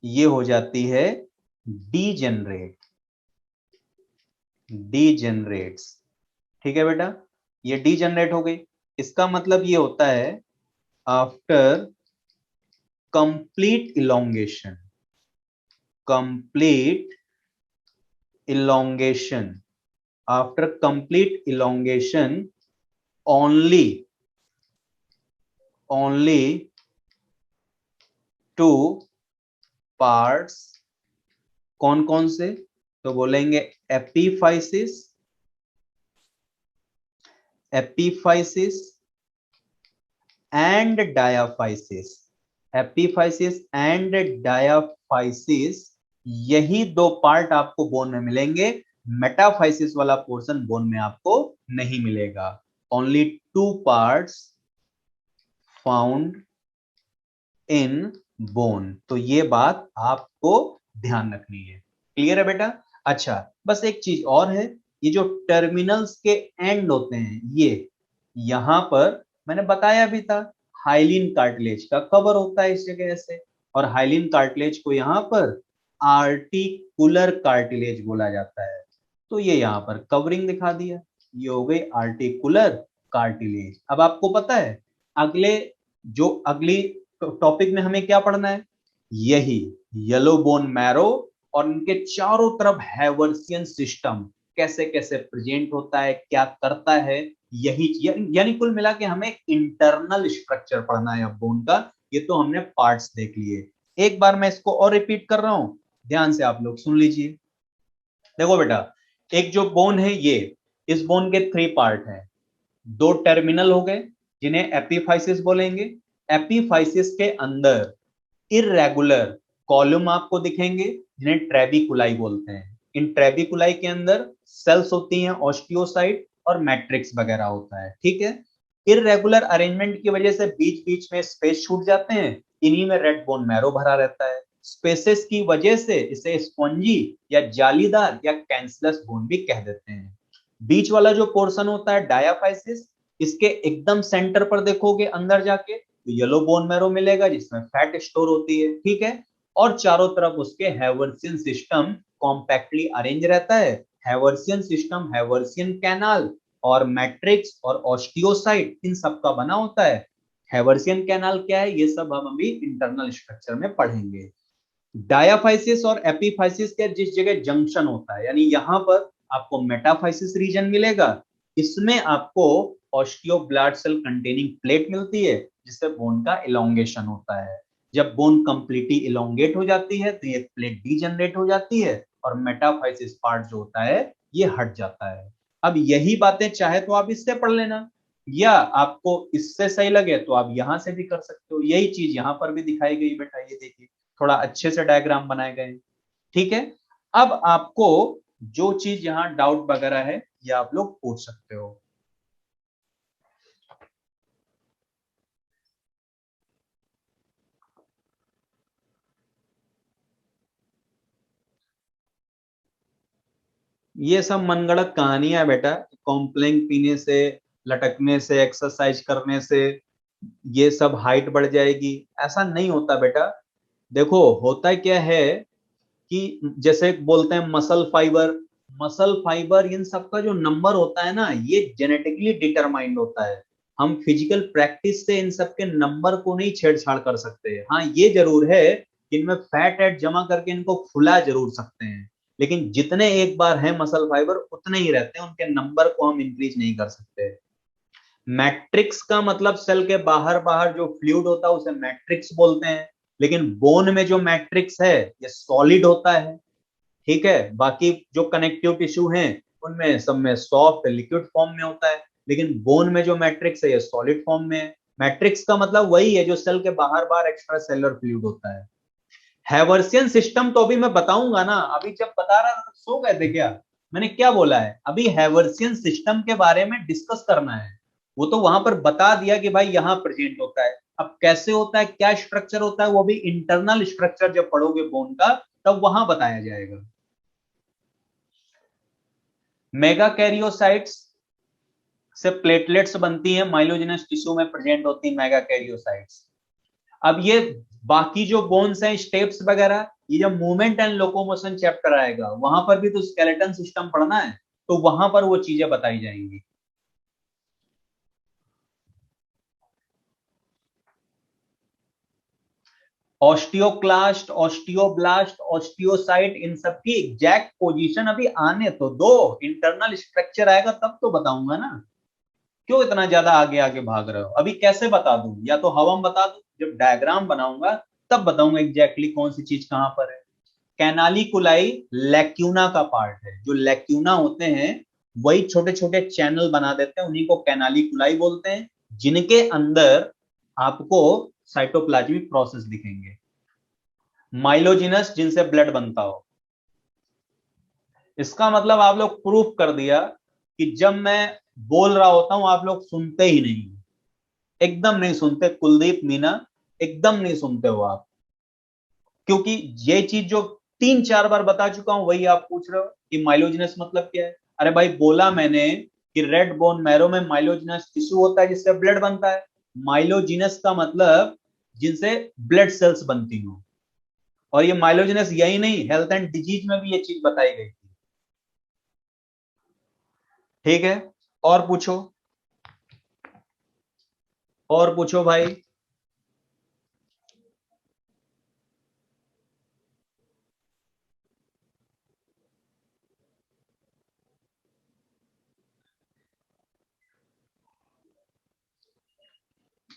ये हो जाती है डीजनरेट्स। ठीक है बेटा, ये डीजनरेट हो गई। इसका मतलब ये होता है, after complete elongation complete elongation after complete elongation only two parts, कौन कौन से, तो बोलेंगे epiphysis, epiphysis and diaphysis, epiphysis and diaphysis, यही दो पार्ट आपको बोन में मिलेंगे। मेटाफाइसिस वाला पोर्शन बोन में आपको नहीं मिलेगा। Only two parts found in bone. तो ये बात आपको ध्यान रखनी है। क्लियर है बेटा? अच्छा, बस एक चीज और है, ये जो टर्मिनल्स के एंड होते हैं, ये यहां पर मैंने बताया भी था, हाइलिन कार्टिलेज का कवर होता है इस जगह से, और हाइलिन कार्टिलेज को यहां पर आर्टिकुलर कार्टिलेज बोला जाता है। तो ये यहां पर कवरिंग दिखा दिया, ये हो गई आर्टिकुलर कार्टिलेज। अब आपको पता है अगले जो अगली टॉपिक में हमें क्या पढ़ना है, यही येलो बोन मैरो और उनके चारों तरफ हैवर्सियन सिस्टम कैसे कैसे प्रेजेंट होता है, क्या करता है, यही यानी कुल मिला के हमें इंटरनल स्ट्रक्चर पढ़ना है अब बोन का। ये तो हमने पार्ट्स देख लिए, एक बार मैं इसको और रिपीट कर रहा हूं, ध्यान से आप लोग सुन लीजिए। देखो बेटा, एक जो बोन है ये, इस बोन के थ्री पार्ट हैं, दो टर्मिनल हो गए जिन्हें एपीफाइसिस बोलेंगे। एपीफाइसिस के अंदर इररेगुलर कॉलम आपको दिखेंगे जिन्हें ट्रेबिकुलाई बोलते हैं। इन ट्रेबिकुलाई के अंदर सेल्स होती हैं, ऑस्टियोसाइट और मैट्रिक्स वगैरह होता है, ठीक है। इररेगुलर अरेंजमेंट की वजह से बीच बीच में स्पेस छूट जाते हैं, इन्हीं में रेड बोन मैरो भरा रहता है। स्पेसेस की वजह से इसे स्पॉन्जी या जालीदार या कैंसलस बोन भी कह देते हैं। बीच वाला जो पोर्शन होता है डायाफाइसिस, इसके एकदम सेंटर पर देखोगे अंदर जाके तो येलो बोन मैरो मिलेगा जिसमें फैट स्टोर होती है, ठीक है। और चारों तरफ उसके हैवर्सियन सिस्टम कॉम्पैक्टली अरेंज रहता है। हैवर्सियन सिस्टम, हैवर्सियन कैनाल और मैट्रिक्स और ऑस्टियोसाइट इन सब का बना होता है। हैवर्सियन कैनाल क्या है, ये सब हम अभी इंटरनल स्ट्रक्चर में पढ़ेंगे। डायाफाइसिस और एपीफाइसिस के जिस जगह जंक्शन होता है, यानी यहां पर आपको मेटाफाइसिस रीजन मिलेगा, इसमें आपको ऑस्टियोब्लास्ट सेल कंटेनिंग प्लेट मिलती है जिससे बोन का इलोंगेशन होता है। जब बोन कंप्लीटली इलोंगेट हो जाती है तो ये प्लेट डीजनरेट हो जाती है और मेटाफाइसिस पार्ट जो होता है ये हट जाता है। अब यही बातें चाहे तो आप इससे पढ़ लेना, या आपको इससे सही लगे तो आप यहां से भी कर सकते हो। यही चीज यहां पर भी दिखाई गई बेटा, ये देखिए थोड़ा अच्छे से डायग्राम बनाए गए, ठीक है। अब आपको जो चीज यहां डाउट वगैरह है ये आप लोग पूछ सकते हो। ये सब मनगढ़ंत कहानियां है बेटा, कॉम्प्लेन पीने से, लटकने से, एक्सरसाइज करने से ये सब हाइट बढ़ जाएगी, ऐसा नहीं होता बेटा। देखो होता क्या है कि जैसे बोलते हैं muscle fibre, muscle fibre in सब का जो नंबर होता है ना, ये जेनेटिकली डिटरमाइंड होता है। हम फिजिकल प्रैक्टिस से इन सब के नंबर को नहीं छेड़छाड़ कर सकते। हाँ ये जरूर है कि इनमें फैट एड जमा करके इनको फुला जरूर सकते हैं, लेकिन जितने एक बार हैं मसल फाइबर उतने ही रहते हैं, उनके नंबर को हम इंक्रीज नहीं कर सकते। मैट्रिक्स का मतलब सेल के बाहर बाहर जो फ्लूइड होता है उसे मैट्रिक्स बोलते हैं, लेकिन बोन में जो मैट्रिक्स है ये सॉलिड होता है, ठीक है। बाकी जो कनेक्टिव टिश्यू हैं उनमें सब में सॉफ्ट लिक्विड फॉर्म में होता है, लेकिन बोन में जो मैट्रिक्स है ये सॉलिड फॉर्म में है। मैट्रिक्स का मतलब वही है जो सेल के बाहर बाहर एक्स्ट्रा सेलुलर फ्लूइड होता है। हैवर्सियन सिस्टम तो अभी मैं बताऊंगा ना, अभी जब बता रहा था तो सो गए थे क्या? मैंने क्या बोला है, अभी हैवर्सियन सिस्टम के बारे में डिस्कस करना है। वो तो वहां पर बता दिया कि भाई यहाँ प्रेजेंट होता है, अब कैसे होता है, क्या स्ट्रक्चर होता है, वो भी इंटरनल स्ट्रक्चर जब पढ़ोगे बोन का तब वहां बताया जाएगा। मेगा कैरियोसाइट्स से प्लेटलेट्स बनती हैं, माइलोजिनस टिश्यू में प्रेजेंट होती हैं मेगा कैरियोसाइट्स। अब ये बाकी जो बोन्स हैं, स्टेप्स वगैरह, ये जब मूवमेंट एंड लोकोमोशन चैप्टर आएगा वहां पर भी तो स्केलेटन सिस्टम पढ़ना है, तो वहां पर वो चीजें बताई जाएंगी। ऑस्टियोक्लास्ट, ऑस्टियोब्लास्ट, ऑस्टियोसाइट, इन सब की एग्जैक्ट पोजीशन अभी आने तो दो, इंटरनल स्ट्रक्चर आएगा तब तो बताऊंगा ना। क्यों इतना ज्यादा आगे आगे भाग रहे हो? अभी कैसे बता दूं? या तो हवा में बता दूं, जब डायग्राम बनाऊंगा तब बताऊंगा एग्जैक्टली कौन सी चीज कहां पर है। कैनालिकुलाई लैक्यूना का पार्ट है। जो लैक्यूना होते हैं वही छोटे छोटे चैनल बना देते हैं, उन्हीं को कैनालिकुलाई बोलते हैं, जिनके अंदर आपको साइटोप्लाज्मिक प्रोसेस दिखेंगे। माइलोजिनस, जिनसे ब्लड बनता हो। इसका मतलब आप लोग प्रूफ कर दिया कि जब मैं बोल रहा होता हूं आप लोग सुनते ही नहीं, एकदम नहीं सुनते। कुलदीप, मीना, एकदम नहीं सुनते हो आप, क्योंकि ये चीज जो 3-4 बार बता चुका हूं वही आप पूछ रहे हो कि माइलोजिनस मतलब क्या है। अरे भाई, बोला मैंने कि रेड बोन मैरो में माइलोजिनस टिश्यू होता है जिससे ब्लड बनता है। माइलोजिनस का मतलब जिनसे ब्लड सेल्स बनती हो। और ये माइलोजिनस यही नहीं, हेल्थ एंड डिजीज में भी ये चीज बताई गई थी। ठीक है, और पूछो, और पूछो भाई।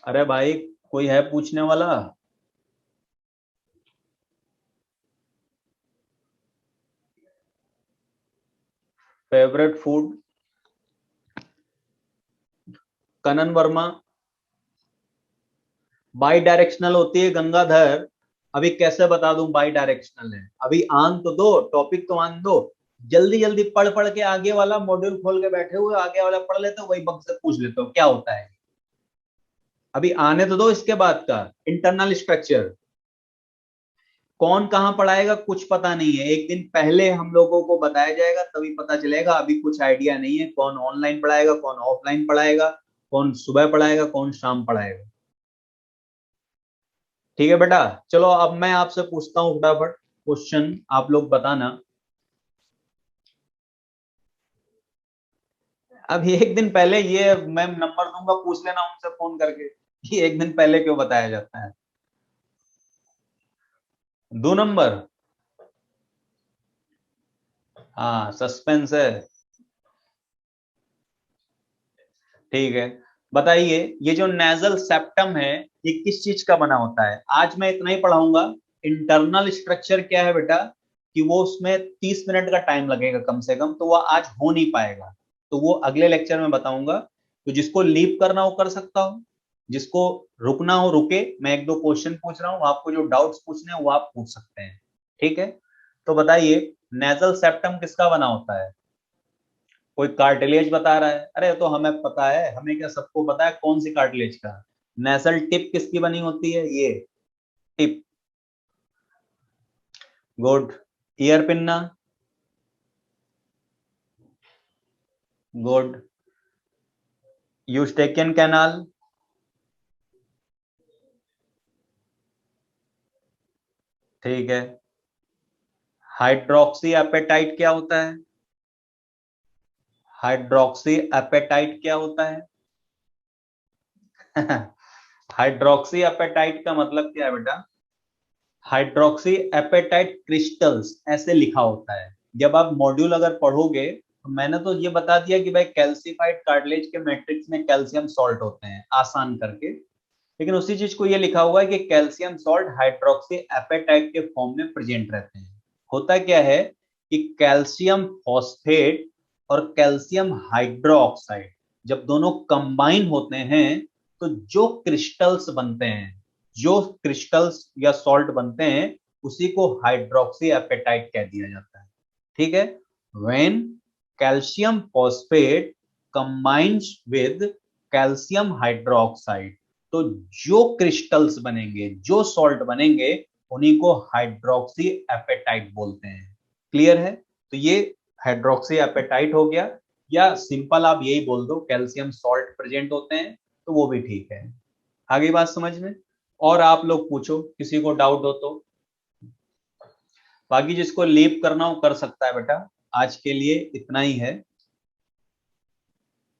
अरे भाई, कोई है पूछने वाला? Favourite food? Kanan Verma. Bidirectional होती है गंगाधर। अभी कैसे बता दूं बाई डायरेक्शनल है? अभी आन तो दो, टॉपिक तो आन दो। जल्दी जल्दी पढ़ पढ़ के आगे वाला मॉड्यूल खोल के बैठे हुए, आगे वाला पढ़ लेते हो, वही बग से पूछ लेते हो क्या होता है। अभी आने तो दो इसके बाद का इंटरनल स्ट्रक्चर। कौन कहाँ पढ़ाएगा कुछ पता नहीं है, एक दिन पहले हम लोगों को बताया जाएगा तभी पता चलेगा। अभी कुछ आइडिया नहीं है कौन ऑनलाइन पढ़ाएगा, कौन ऑफलाइन पढ़ाएगा, कौन सुबह पढ़ाएगा, कौन शाम पढ़ाएगा। ठीक है बेटा, चलो अब मैं आपसे पूछता हूँ फटाफट क्वेश्चन, आप लोग बताना। अब एक दिन पहले ये मैं नंबर दूंगा, पूछ लेना उनसे फोन करके कि एक दिन पहले क्यों बताया जाता है। 2 नंबर? हाँ, सस्पेंस है। ठीक है, बताइए ये जो नेजल सेप्टम है ये किस चीज का बना होता है? आज मैं इतना ही पढ़ाऊंगा। इंटरनल स्ट्रक्चर क्या है बेटा, कि वो उसमें 30 मिनट का टाइम लगेगा कम से कम, तो वो आज हो नहीं पाएगा। तो वो अगले लेक्चर में बताऊंगा। तो जिसको लीव करना हो कर सकता हो, जिसको रुकना हो रुके। मैं 1-2 क्वेश्चन पूछ रहा हूँ, आपको जो डाउट्स पूछने हैं वो आप पूछ सकते हैं। ठीक है, तो बताइए नेजल सेप्टम किसका बना होता है? कोई कार्टिलेज बता रहा है? अरे तो हमें पता है, हमें क्या सबको पता है कौन सी कार्टिलेज का? नेसल टिप किसकी बनी होती है? ये tip. Good. Ear pinna? Good. Eustachian canal? ठीक है। हाइड्रोक्सी एपेटाइट क्या होता है? हाइड्रोक्सी एपेटाइट क्या होता है? हाइड्रोक्सी एपेटाइट का मतलब क्या है बेटा? हाइड्रोक्सी एपेटाइट क्रिस्टल्स ऐसे लिखा होता है। जब आप मॉड्यूल अगर पढ़ोगे तो मैंने तो ये बता दिया कि भाई कैल्सिफाइड कार्टिलेज के मैट्रिक्स में कैल्शियम सॉल्ट होते हैं, आसान करके। लेकिन उसी चीज को ये लिखा हुआ है कि कैल्शियम सॉल्ट हाइड्रोक्सी एपेटाइट के फॉर्म में प्रेजेंट रहते हैं। होता क्या है कि कैल्शियम फॉस्फेट और कैल्शियम हाइड्रोक्साइड जब दोनों कंबाइन होते हैं तो जो क्रिस्टल्स बनते हैं, जो क्रिस्टल्स या सॉल्ट बनते हैं, उसी को हाइड्रोक्सी एपेटाइट कह दिया जाता है। ठीक है, when calcium phosphate combines with calcium hydroxide, तो जो क्रिस्टल्स बनेंगे, जो सॉल्ट बनेंगे, उन्हीं को हाइड्रोक्सी एपेटाइट बोलते हैं। क्लियर है? तो ये हाइड्रोक्सी एपेटाइट हो गया, या सिंपल आप यही बोल दो कैल्शियम सॉल्ट प्रेजेंट होते हैं, तो वो भी ठीक है। आगे बात समझ में? और आप लोग पूछो किसी को डाउट हो तो। बाकी जिसको लीव करना हो कर सकता है बेटा। आज के लिए इतना ही है।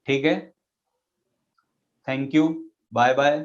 ठीक है, थैंक यू, बाय बाय।